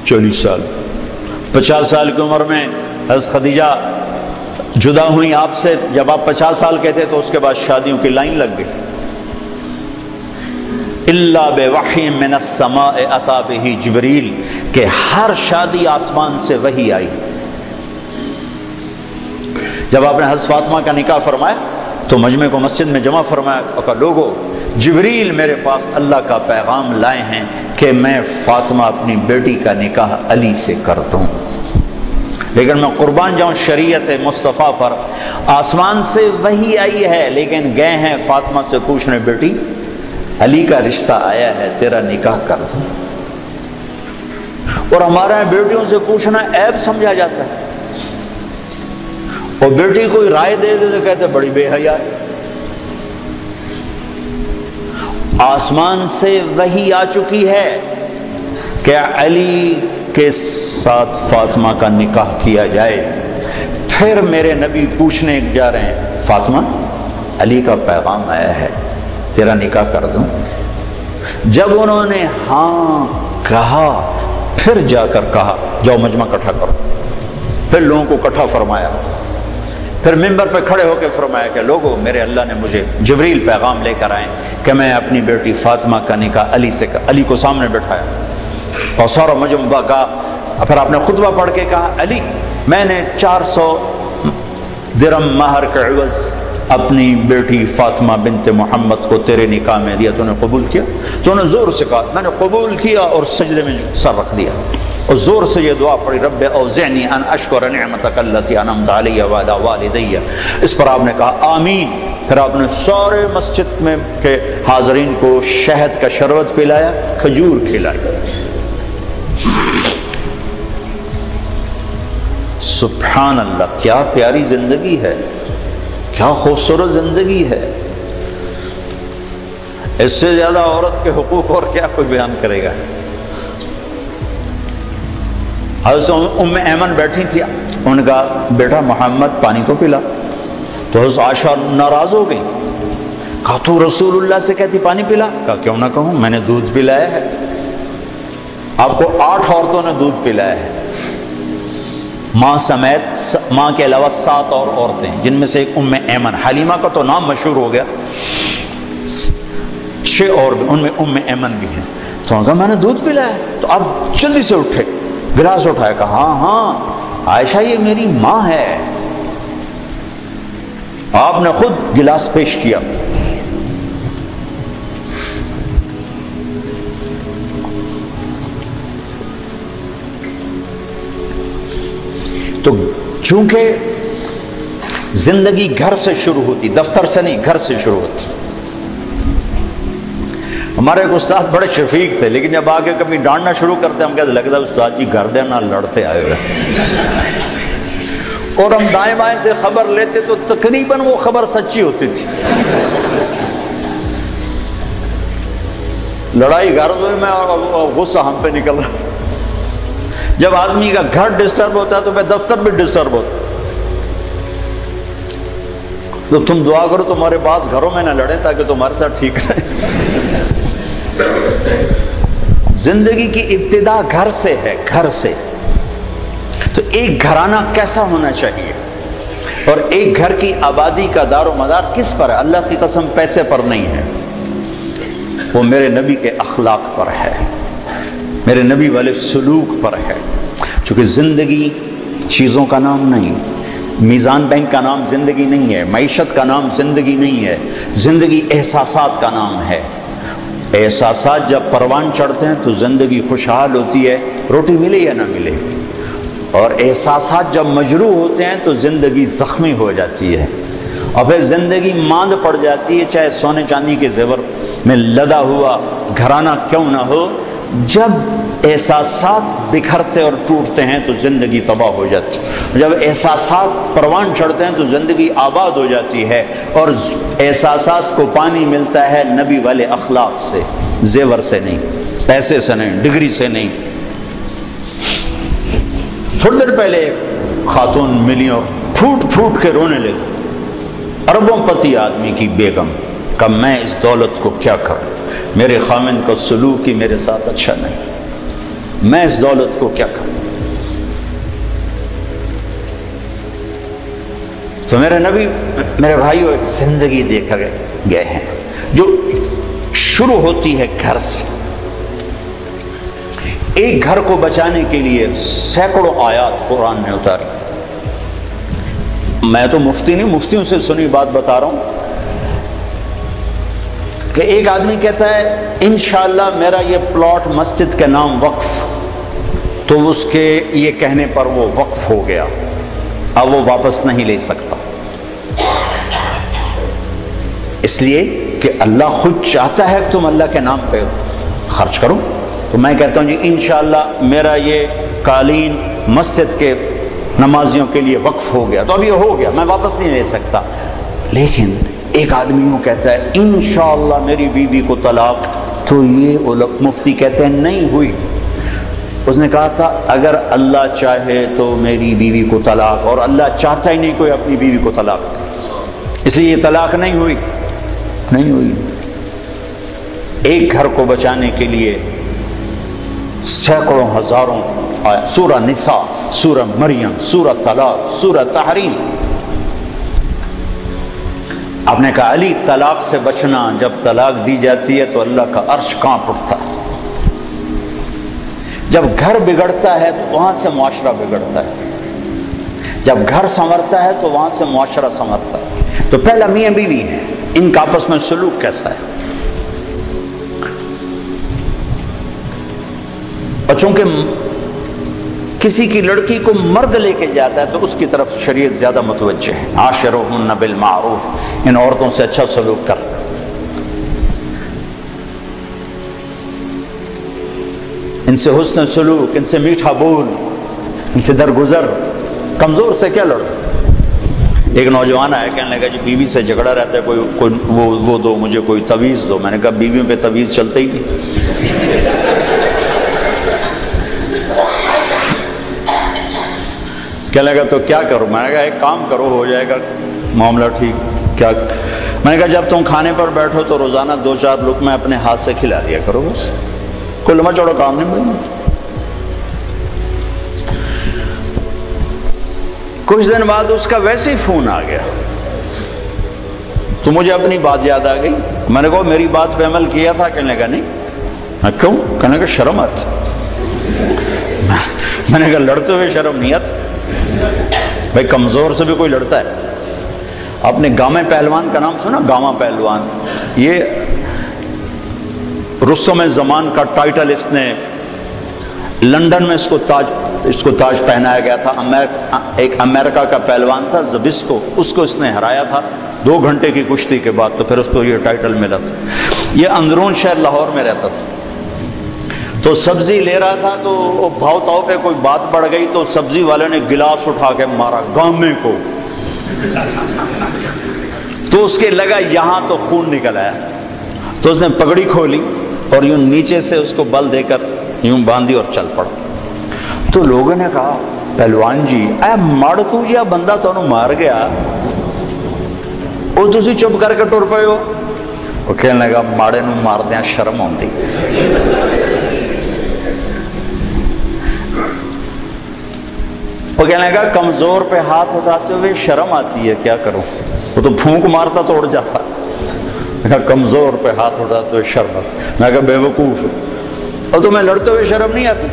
40 سال، 50 سال کی عمر میں حضرت خدیجہ جدا ہوئی آپ سے، جب آپ 50 سال کے تھے تو اس کے بعد شادیوں کی لائن لگ گئی۔ الا بوحی من السماء اتی به جبریل، کہ ہر شادی آسمان سے وحی آئی۔ جب آپ نے حضرت فاطمہ کا نکاح فرمایا تو مجمع کو مسجد میں جمع فرمایا اور کہا، لوگو جبریل میرے پاس اللہ کا پیغام لائے ہیں کہ میں فاطمہ اپنی بیٹی کا نکاح علی سے کر دوں، لیکن میں قربان جاؤں شریعت مصطفیٰ پر۔ آسمان سے وحی آئی ہے، لیکن گئے ہیں فاطمہ سے پوچھنے، بیٹی علی کا رشتہ آیا ہے، تیرا نکاح کر دوں۔ اور ہمارے یہاں بیٹیوں سے پوچھنا عیب سمجھا جاتا ہے، اور بیٹی کوئی رائے دے دے تو کہتے بڑی بے حیا ہے۔ آسمان سے وحی آ چکی ہے کہ علی کے ساتھ فاطمہ کا نکاح کیا جائے۔ پھر میرے نبی پوچھنے جا رہے ہیں، فاطمہ علی کا پیغام آیا ہے، تیرا نکاح کر دوں؟ جب انہوں نے ہاں کہا، پھر جا کر کہا جاؤ مجمع اکٹھا کرو۔ پھر لوگوں کو اکٹھا فرمایا، پھر ممبر پہ کھڑے ہو کے فرمایا کہ لوگو، میرے اللہ نے مجھے جبریل پیغام لے کر آئے کہ میں اپنی بیٹی فاطمہ کا نکاح علی سے علی کو سامنے بٹھایا اور سارا مجمع کا۔ پھر آپ نے خطبہ پڑھ کے کہا، علی میں نے 400 درہم مہر کے عوض اپنی بیٹی فاطمہ بنت محمد کو تیرے نکاح میں دیا، تو نے قبول کیا؟ تو انہوں نے زور سے کہا میں نے قبول کیا، اور سجدے میں سر رکھ دیا اور زور سے یہ دعا پڑھی، رب اوزعنی ان اشکر نعمتک التی انعمت علی وعلی والدی۔ اس پر آپ نے کہا آمین۔ پھر آپ نے سارے مسجد میں کے حاضرین کو شہد کا شربت پلایا، کھجور کھلائی۔ سبحان اللہ، کیا پیاری زندگی ہے، کیا خوبصورت زندگی ہے۔ اس سے زیادہ عورت کے حقوق اور کیا کوئی بیان کرے گا۔ حضرت ام ایمن بیٹھی تھی، انہوں نے کہا بیٹا محمد پانی تو پلا، تو حضرت عائشہ ناراض ہو گئی، کہا تو رسول اللہ سے کہتی پانی پلا؟ کہا کیوں نہ کہوں، میں نے دودھ پلایا ہے، آپ کو 8 عورتوں نے دودھ پلایا ہے، ماں سمیت، ماں کے علاوہ 7 اور عورتیں، جن میں سے ایک ام ایمن، حلیمہ کا تو نام مشہور ہو گیا، 6 اور ان میں ام ایمن بھی ہیں۔ تو انہوں نے کہا میں نے دودھ پلایا ہے، تو آپ جلدی سے اٹھے، گلاس اٹھایا، کہا ہاں ہاں عائشہ یہ میری ماں ہے۔ آپ نے خود گلاس پیش کیا۔ تو چونکہ زندگی گھر سے شروع ہوتی، دفتر سے نہیں، گھر سے شروع ہوتی۔ ہمارے ایک استاد بڑے شفیق تھے، لیکن جب آگے کبھی ڈانٹنا شروع کرتے ہم کہتے لگتا ہے استاد جی گھر دینا لڑتے آئے ہوئے، اور ہم دائیں بائیں سے خبر لیتے تو تقریباً وہ خبر سچی ہوتی تھی۔ لڑائی گھر میں اور غصہ ہم پہ نکل رہا۔ جب آدمی کا گھر ڈسٹرب ہوتا ہے تو پھر دفتر بھی ڈسٹرب ہوتا ہے۔ تو تم دعا کرو تمہارے پاس گھروں میں نہ لڑیں تاکہ تمہارے ساتھ ٹھیک رہے۔ زندگی کی ابتدا گھر سے ہے، گھر سے۔ تو ایک گھرانہ کیسا ہونا چاہیے، اور ایک گھر کی آبادی کا دار و مدار کس پر ہے؟ اللہ کی قسم پیسے پر نہیں ہے، وہ میرے نبی کے اخلاق پر ہے، میرے نبی والے سلوک پر ہے۔ چونکہ زندگی چیزوں کا نام نہیں، میزان بینک کا نام زندگی نہیں ہے، معیشت کا نام زندگی نہیں ہے، زندگی احساسات کا نام ہے۔ احساسات جب پروان چڑھتے ہیں تو زندگی خوشحال ہوتی ہے، روٹی ملے یا نہ ملے، اور احساسات جب مجروح ہوتے ہیں تو زندگی زخمی ہو جاتی ہے، اور پھر زندگی ماند پڑ جاتی ہے، چاہے سونے چاندی کے زیور میں لدا ہوا گھرانہ کیوں نہ ہو۔ جب احساسات بکھرتے اور ٹوٹتے ہیں تو زندگی تباہ ہو جاتی ہے، جب احساسات پروان چڑھتے ہیں تو زندگی آباد ہو جاتی ہے، اور احساسات کو پانی ملتا ہے نبی والے اخلاق سے، زیور سے نہیں، پیسے سے نہیں، ڈگری سے نہیں۔ تھوڑی دیر پہلے ایک خاتون ملی اور پھوٹ پھوٹ کے رونے لگی، اربوں پتی آدمی کی بیگم، کہ میں اس دولت کو کیا کروں، میرے خامن کا سلوک ہی میرے ساتھ اچھا نہیں، میں اس دولت کو کیا کروں۔ تو میرے نبی، میرے بھائیو، ایک زندگی دے کر گئے ہیں جو شروع ہوتی ہے گھر سے۔ ایک گھر کو بچانے کے لیے سینکڑوں آیات قرآن نے اتاری۔ میں تو مفتی نہیں، مفتیوں سے سنی بات بتا رہا ہوں کہ ایک آدمی کہتا ہے انشاءاللہ میرا یہ پلاٹ مسجد کے نام وقف، تو اس کے یہ کہنے پر وہ وقف ہو گیا، اب وہ واپس نہیں لے سکتا، اس لیے کہ اللہ خود چاہتا ہے کہ تم اللہ کے نام پہ خرچ کرو۔ تو میں کہتا ہوں جی انشاءاللہ میرا یہ قالین مسجد کے نمازیوں کے لیے وقف ہو گیا، تو اب یہ ہو گیا، میں واپس نہیں لے سکتا۔ لیکن ایک آدمی وہ کہتا ہے انشاءاللہ میری بیوی کو طلاق، تو یہ مفتی کہتے ہیں نہیں ہوئی، اس نے کہا تھا اگر اللہ چاہے تو میری بیوی کو طلاق، اور اللہ چاہتا ہی نہیں کوئی اپنی بیوی کو طلاق دے، اس لیے یہ طلاق نہیں ہوئی۔ ایک گھر کو بچانے کے لیے سینکڑوں ہزاروں آیا، سورہ نساء، سورہ مریم، سورہ طلاق، سورہ تحریم۔ آپ نے کہا علی طلاق سے بچنا، جب طلاق دی جاتی ہے تو اللہ کا عرش کانپ اٹھتا ہے۔ جب گھر بگڑتا ہے تو وہاں سے معاشرہ بگڑتا ہے، جب گھر سنورتا ہے تو وہاں سے معاشرہ سنورتا ہے۔ تو پہلا میاں بیوی ہے، ان کا آپس میں سلوک کیسا ہے؟ اور چونکہ کسی کی لڑکی کو مرد لے کے جاتا ہے تو اس کی طرف شریعت زیادہ متوجہ ہے، عاشروہن بالمعروف، ان عورتوں سے اچھا سلوک کر، ان سے حسن سلوک، ان سے میٹھا بول، ان سے درگزر، کمزور سے کیا لڑو۔ ایک نوجوان آیا کہنے لگا جی بیوی سے جھگڑا رہتا ہے، کوئی وہ دو مجھے، کوئی تویز دو۔ میں نے کہا بیویوں پہ تویز چلتے ہی نہیں۔ کہنے لگا تو کیا کرو؟ میں نے کہا ایک کام کرو، ہو جائے گا معاملہ ٹھیک۔ کیا؟ میں نے کہا جب تم کھانے پر بیٹھو تو روزانہ 2-4 لقمے اپنے ہاتھ سے کھلا دیا کرو، بس کوئی لمبا چوڑا کام نہیں بننا۔ کچھ دن بعد اس کا ویسے ہی فون آ گیا تو مجھے اپنی بات یاد آ گئی۔ میں نے کہا میری بات پہ عمل کیا تھا؟ کہنے لگا نہیں۔ کیوں؟ کہنے لگا شرم آتی۔ میں نے کہا لڑتے ہوئے شرم نہیں آتی؟ بھائی کمزور سے بھی کوئی لڑتا ہے۔ آپ نے گامہ پہلوان کا نام سنا؟ گامہ پہلوان، یہ رستم زمان کا ٹائٹل، اس نے لندن میں اس کو تاج پہنایا گیا تھا۔ ایک امریکہ کا پہلوان تھا زبسکو، اس کو اس نے ہرایا تھا 2 گھنٹے کی کشتی کے بعد، تو پھر اس کو یہ ٹائٹل ملا تھا۔ یہ اندرون شہر لاہور میں رہتا تھا، تو سبزی لے رہا تھا تو بھاؤ تاؤ پہ کوئی بات بڑھ گئی تو سبزی والے نے گلاس اٹھا کے مارا گامے کو، تو اس کے لگا یہاں تو خون نکل آیا، تو اس نے پگڑی کھولی اور یوں نیچے سے اس کو بل دے کر یوں باندھی اور چل پڑا۔ تو لوگوں نے کہا پہلوان جی اے مڑ تو جیا بندہ تو مار گیا، وہ تسی چپ کر کے ٹر پئے ہو؟ وہ کہنے لگا ماڑے نو مار دیا شرم ہوندی۔ وہ کہنے لگا کمزور پہ ہاتھ اٹھاتے ہوئے شرم آتی ہے، کیا کروں؟ وہ تو پھونک مارتا تو اڑ جاتا۔ کمزور پہ ہاتھ اٹھاتے ہوئے شرم آتی۔ میں کہا بے وقوف، اور تمہیں لڑتے ہوئے شرم نہیں آتی؟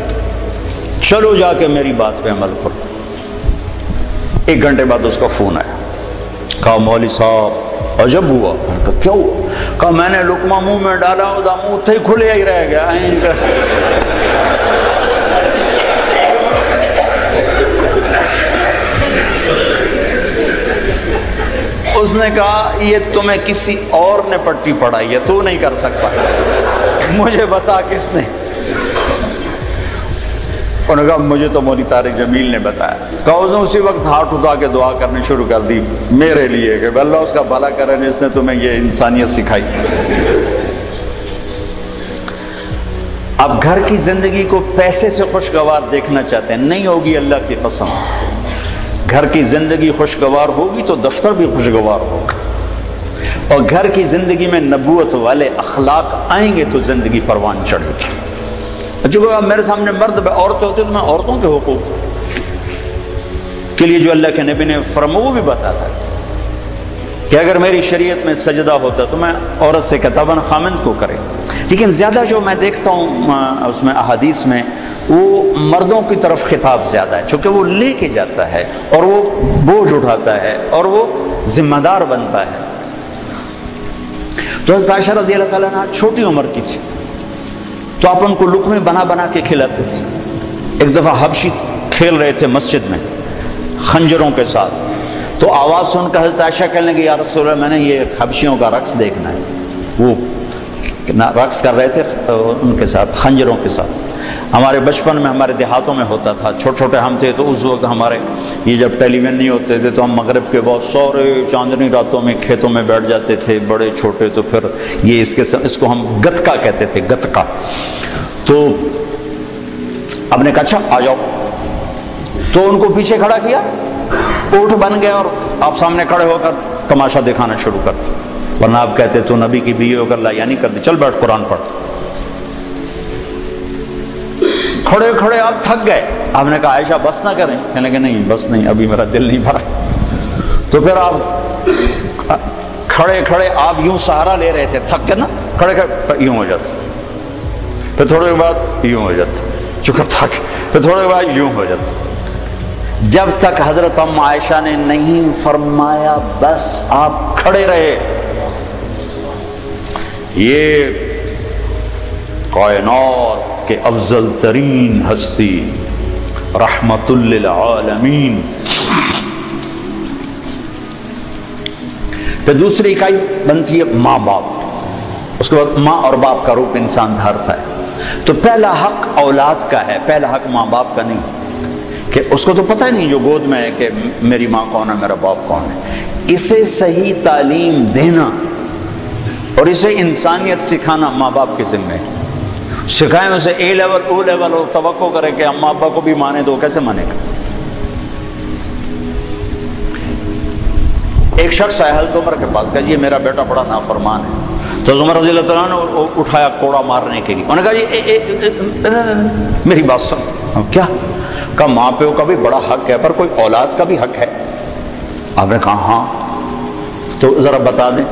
چلو جا کے میری بات پہ عمل کرو۔ 1 گھنٹے بعد اس کا فون آیا، کہا مولوی صاحب عجب ہوا۔ میں نے کہا کیا ہوا؟ کہا میں نے لقمہ منہ میں ڈالا، ادا منہ تھے کھلے ہی رہ گیا۔ اس نے کہا یہ تمہیں کسی اور نے پٹی پڑھائی ہے، تو نہیں کر سکتا، مجھے بتا کس نے؟ انہوں نے کہا مجھے تو مولوی طارق جمیل نے بتایا۔ کہا اس نے اسی وقت ہاتھ اٹھا کے دعا کرنی شروع کر دی میرے لیے کہ اللہ اس کا بھلا کرے جس نے تمہیں یہ انسانیت سکھائی۔ اب گھر کی زندگی کو پیسے سے خوشگوار دیکھنا چاہتے ہیں، نہیں ہوگی اللہ کی قسم۔ گھر کی زندگی خوشگوار ہوگی تو دفتر بھی خوشگوار ہوگا، اور گھر کی زندگی میں نبوت والے اخلاق آئیں گے تو زندگی پروان چڑھے گی۔ چونکہ اب میرے سامنے مرد عورتیں ہوتی تو میں عورتوں کے حقوق کے لیے جو اللہ کے نبی نے فرمایا وہ بھی بتاتا کہ اگر میری شریعت میں سجدہ ہوتا تو میں عورت سے کہتا خامند کو کرے، لیکن زیادہ جو میں دیکھتا ہوں اس میں احادیث میں وہ مردوں کی طرف خطاب زیادہ ہے، چونکہ وہ لے کے جاتا ہے اور وہ بوجھ اٹھاتا ہے اور وہ ذمہ دار بنتا ہے۔ تو حضرت عائشہ رضی اللہ تعالیٰ عنہ چھوٹی عمر کی تھی تو آپ ان کو لقمے بنا بنا کے کھلاتے تھے۔ ایک دفعہ حبشی کھیل رہے تھے مسجد میں خنجروں کے ساتھ، تو آواز سن کر حضرت عائشہ کہنے لگی یا رسول اللہ میں نے یہ حبشیوں کا رقص دیکھنا ہے۔ وہ رقص کر رہے تھے ان کے ساتھ خنجروں کے ساتھ۔ ہمارے بچپن میں ہمارے دیہاتوں میں ہوتا تھا، چھوٹے چھوٹے ہم تھے تو اس وقت ہمارے یہ جب ٹیلی ویژن نہیں ہوتے تھے تو ہم مغرب کے بعد سورے چاندنی راتوں میں کھیتوں میں بیٹھ جاتے تھے بڑے چھوٹے، تو پھر یہ اس کو ہم گتکا کہتے تھے، گتکا۔ تو اب آپ نے کہا اچھا آ جاؤ، تو ان کو پیچھے کھڑا کیا، اونٹ بن گئے اور آپ سامنے کھڑے ہو کر تماشا دکھانا شروع کر دیا، ورنہ آپ کہتے تو نبی کی بیوی ہو کر لا یعنی کر دی، چل بیٹھ قرآن پڑھ۔ کھڑے کھڑے آپ تھک گئے، آپ نے کہا عائشہ بس نہ کریں، کہنے لگے نہیں بس نہیں، ابھی میرا دل نہیں بھرا۔ تو پھر آپ کھڑے کھڑے آپ یوں سہارا لے رہے تھے، تھک کے نا، کھڑے کھڑے یوں ہو جاتے، پھر تھوڑے کے بعد یوں ہو جاتے، چونکہ تھک، پھر تھوڑے کے بعد یوں ہو جاتے، جب تک حضرت ام عائشہ نے نہیں فرمایا بس آپ کھڑے رہے۔ یہ کائنات کے افضل ترین ہستی رحمت للعالمین۔ پھر دوسری اکائی بنتی ہے ماں باپ، اس کے بعد ماں اور باپ کا روپ انسان دھارتا ہے۔ تو پہلا حق اولاد کا ہے، پہلا حق ماں باپ کا نہیں، کہ اس کو تو پتہ ہی نہیں جو گود میں ہے کہ میری ماں کون ہے میرا باپ کون ہے۔ اسے صحیح تعلیم دینا اور اسے انسانیت سکھانا ماں باپ کے ذمہ ہے۔ سکھائیں اسے اے لیول او لیول اور توقع کرے کہ اماں ابا کو بھی مانے تو کیسے مانے گا؟ ایک شخص آیا حضرت عمر کے پاس، کہا جی میرا بیٹا بڑا نافرمان ہے، تو عمر رضی اللہ عنہ نے اٹھایا کوڑا مارنے کے لیے، انہوں نے کہا جی میری بات سن، کیا؟ کہا ماں پیو کا بھی بڑا حق ہے پر کوئی اولاد کا بھی حق ہے۔ آپ نے کہا ہاں، تو ذرا بتا دیں۔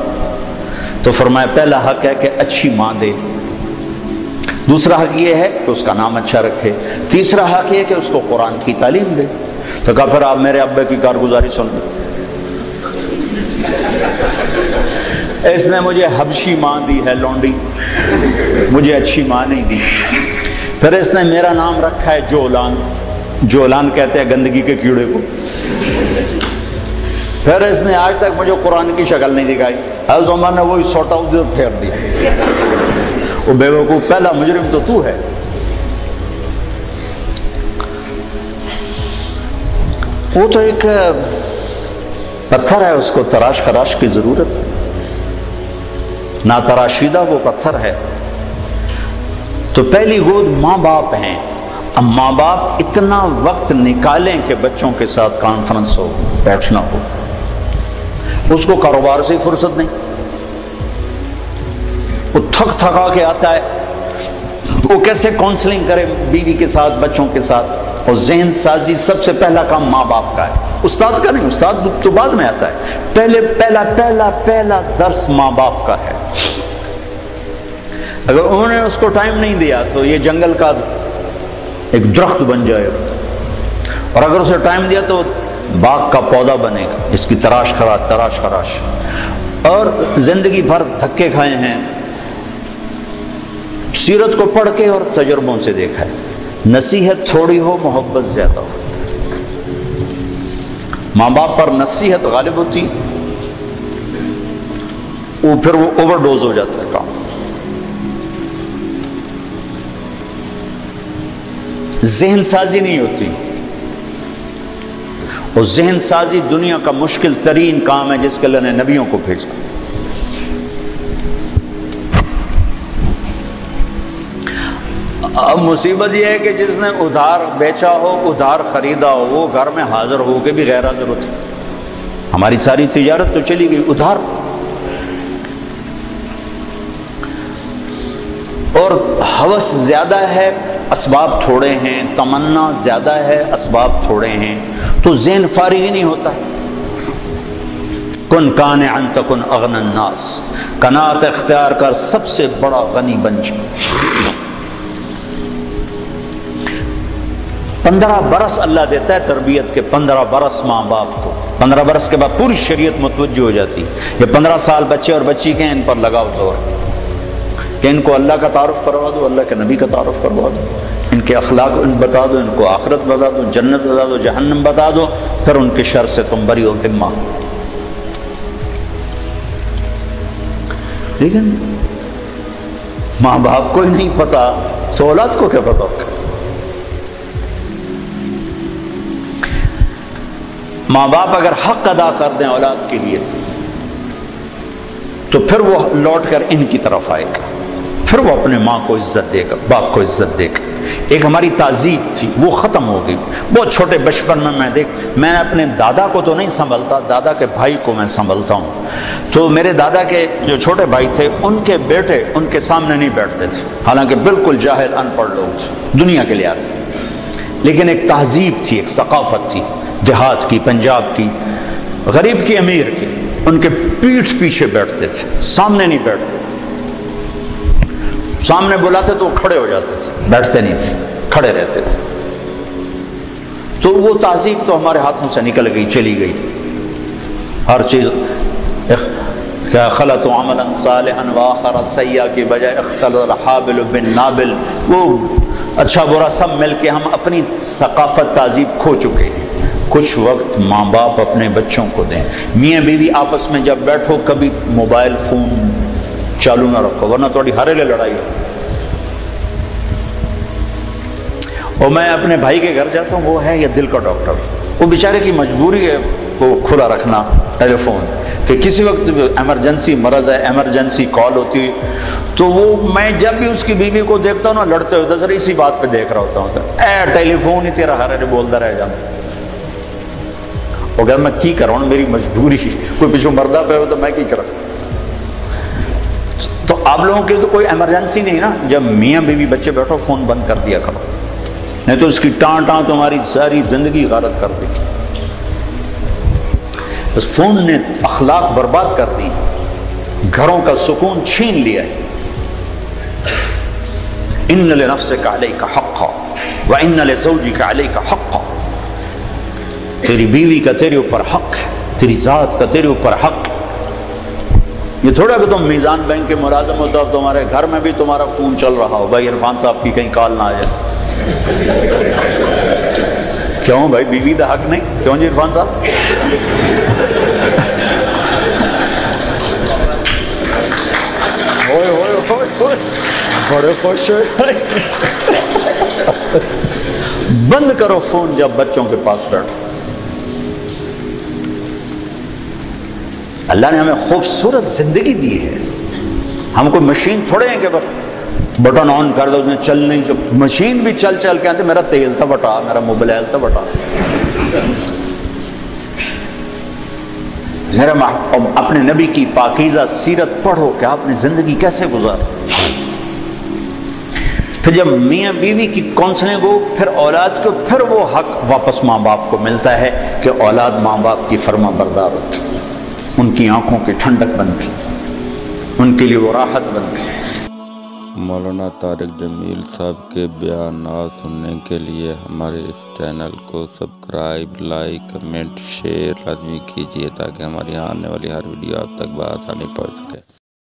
تو فرمایا پہلا حق ہے کہ اچھی ماں دے، دوسرا حق یہ ہے کہ اس کا نام اچھا رکھے، تیسرا حق یہ کہ اس کو قرآن کی تعلیم دے۔ تو کہا پھر آپ میرے ابے کی کارگزاری سن لیں، اس نے مجھے حبشی ماں دی ہے لونڈی، مجھے اچھی ماں نہیں دی۔ پھر اس نے میرا نام رکھا ہے جولان، جولان کہتے ہیں گندگی کے کیڑے کو۔ پھر اس نے آج تک مجھے قرآن کی شکل نہیں دکھائی۔ حضرت عمر نے وہی سوٹا ادھر پھیر دیا، وہ بے وقوف پہلا مجرم تو ہے۔ وہ تو ایک پتھر ہے، اس کو تراش خراش کی ضرورت ہے، نا تراشیدہ وہ پتھر ہے۔ تو پہلی گود ماں باپ ہیں۔ اب ماں باپ اتنا وقت نکالیں کہ بچوں کے ساتھ کانفرنس ہو، بیٹھنا ہو، اس کو کاروبار سے فرصت نہیں، وہ تھک تھکا کے آتا ہے، وہ کیسے کاؤنسلنگ کرے بیوی کے ساتھ بچوں کے ساتھ، اور ذہن سازی سب سے پہلا کام ماں باپ کا ہے، استاد کا نہیں، استاد تو بعد میں آتا ہے، پہلا درس ماں باپ کا ہے۔ اگر انہوں نے اس کو ٹائم نہیں دیا تو یہ جنگل کا ایک درخت بن جائے گا، اور اگر اسے ٹائم دیا تو باغ کا پودا بنے گا، اس کی تراش خراش۔ اور زندگی بھر دھکے کھائے ہیں، سیرت کو پڑھ کے اور تجربوں سے دیکھا ہے، نصیحت تھوڑی ہو محبت زیادہ ہو، ماں باپ پر نصیحت غالب ہوتی، وہ پھر وہ اوور ڈوز ہو جاتا ہے کام۔ ذہن سازی نہیں ہوتی، اور ذہن سازی دنیا کا مشکل ترین کام ہے جس کے اللہ نے نبیوں کو بھیجا۔ اب مصیبت یہ ہے کہ جس نے ادھار بیچا ہو، ادھار خریدا ہو، وہ گھر میں حاضر ہو کے بھی غیر حاضر ہوتی۔ ہماری ساری تجارت تو چلی گئی ادھار، اور ہوس زیادہ ہے، اسباب تھوڑے ہیں، تمنا زیادہ ہے، اسباب تھوڑے ہیں، تو ذہن فارغ ہی نہیں ہوتا۔ کن قانعا تکن اغنى الناس، قناعت اختیار کر سب سے بڑا غنی بن جا۔ 15 برس اللہ دیتا ہے تربیت کے، 15 برس ماں باپ کو، 15 برس کے بعد پوری شریعت متوجہ ہو جاتی ہے۔ یہ 15 سال بچے اور بچی کے ہیں، ان پر لگاؤ زور کہ ان کو اللہ کا تعارف کروا دو، اللہ کے نبی کا تعارف کروا دو، ان کے اخلاق بتا دو، ان کو آخرت بتا دو، جنت بتا دو، جہنم بتا دو، پھر ان کے شر سے تم بری و ذمہ۔ لیکن ماں باپ کو ہی نہیں پتا تو اولاد کو کیا پتا ہوگا؟ ماں باپ اگر حق ادا کر دیں اولاد کے لیے تو پھر وہ لوٹ کر ان کی طرف آئے گا، پھر وہ اپنے ماں کو عزت دے گا، باپ کو عزت دے گا۔ ایک ہماری تہذیب تھی وہ ختم ہو گئی۔ بہت چھوٹے بچپن میں میں اپنے دادا کو تو نہیں سنبھلتا، دادا کے بھائی کو میں سنبھلتا ہوں۔ تو میرے دادا کے جو چھوٹے بھائی تھے ان کے بیٹے ان کے سامنے نہیں بیٹھتے تھے، حالانکہ بالکل جاہل ان پڑھ لوگ تھے دنیا کے لحاظ سے، لیکن ایک تہذیب تھی، ایک ثقافت تھی، دیہات کی، پنجاب کی، غریب کی، امیر کی، ان کے پیٹھ پیچھے بیٹھتے تھے، سامنے نہیں بیٹھتے، سامنے بلاتے تو کھڑے ہو جاتے تھے، بیٹھتے نہیں تھے، کھڑے رہتے تھے۔ تو وہ تہذیب تو ہمارے ہاتھوں سے نکل گئی، چلی گئی۔ ہر چیز کیا خلط عملا صالحا واخر سیئا کی بجائے اختلط الحابل بالنابل، وہ اچھا برا سب مل کے ہم اپنی ثقافت تہذیب کھو چکے ہیں۔ کچھ وقت ماں باپ اپنے بچوں کو دیں، میاں بیوی آپس میں جب بیٹھو کبھی موبائل فون چالو نہ رکھو ورنہ تھوڑی ہر لے لڑائی ہو۔ اور میں اپنے بھائی کے گھر جاتا ہوں، وہ ہے یہ دل کا ڈاکٹر، وہ بیچارے کی مجبوری ہے وہ کھلا رکھنا ٹیلی فون کہ کسی وقت ایمرجنسی مرض ہے، ایمرجنسی کال ہوتی ہے، تو وہ میں جب بھی اس کی بیوی کو دیکھتا ہوں نا لڑتے ہوئے سر اسی بات پہ دیکھ رہا ہوتا ہوں، اے ٹیلی فون ہی تیرا ہر بولتا رہ جاتا۔ اگر میں کی کروں میری مجبوری، کوئی پیچھو مردہ پہ ہو تو میں کی کروں۔ تو آپ لوگوں کے تو کوئی ایمرجنسی نہیں نا، جب میاں بیوی بچے بیٹھو فون بند کر دیا کرو، نہیں تو اس کی ٹان تمہاری ساری زندگی غارت کر دی۔ بس فون نے اخلاق برباد کر دی، گھروں کا سکون چھین لیا ہے۔ ان لنفسک علیک حقا وان لزوجک علیک حقا، تیری بیوی کا تیرے اوپر حق ہے، تیری ذات کا تیرے اوپر حق ہے۔ یہ تھوڑا کہ تم میزان بینک کے ملازم ہو تو اب تمہارے گھر میں بھی تمہارا فون چل رہا ہو، بھائی عرفان صاحب کی کہیں کال نہ آ جائے۔ کیوں بھائی بیوی دا حق نہیں؟ کیوں جی عرفان صاحب؟ بڑے خوش ہوئے۔ بند کرو فون جب بچوں کے پاس بیٹھو۔ اللہ نے ہمیں خوبصورت زندگی دی ہے، ہم کوئی مشین تھوڑے ہیں کہ بٹن آن کر دو اس میں چل نہیں، مشین بھی چل چل کے آتے میرا تیل تھا بٹا، میرا موبائل تھا بٹا۔ میرا اپنے نبی کی پاکیزہ سیرت پڑھو کہ آپ نے زندگی کیسے گزاری۔ پھر جب میاں بیوی کی کونسلنگ ہو، پھر اولاد کو پھر وہ حق واپس ماں باپ کو ملتا ہے کہ اولاد ماں باپ کی فرما بردار ہوتی، ان کی آنکھوں کی ٹھنڈک بنتی، ان کے لیے وہ راحت بنتی۔ مولانا طارق جمیل صاحب کے بیانات سننے کے لیے ہمارے اس چینل کو سبسکرائب، لائک، کمنٹ، شیئر لازمی کیجیے تاکہ ہماری آنے والی ہر ویڈیو آپ تک بآسانی پہنچ سکے۔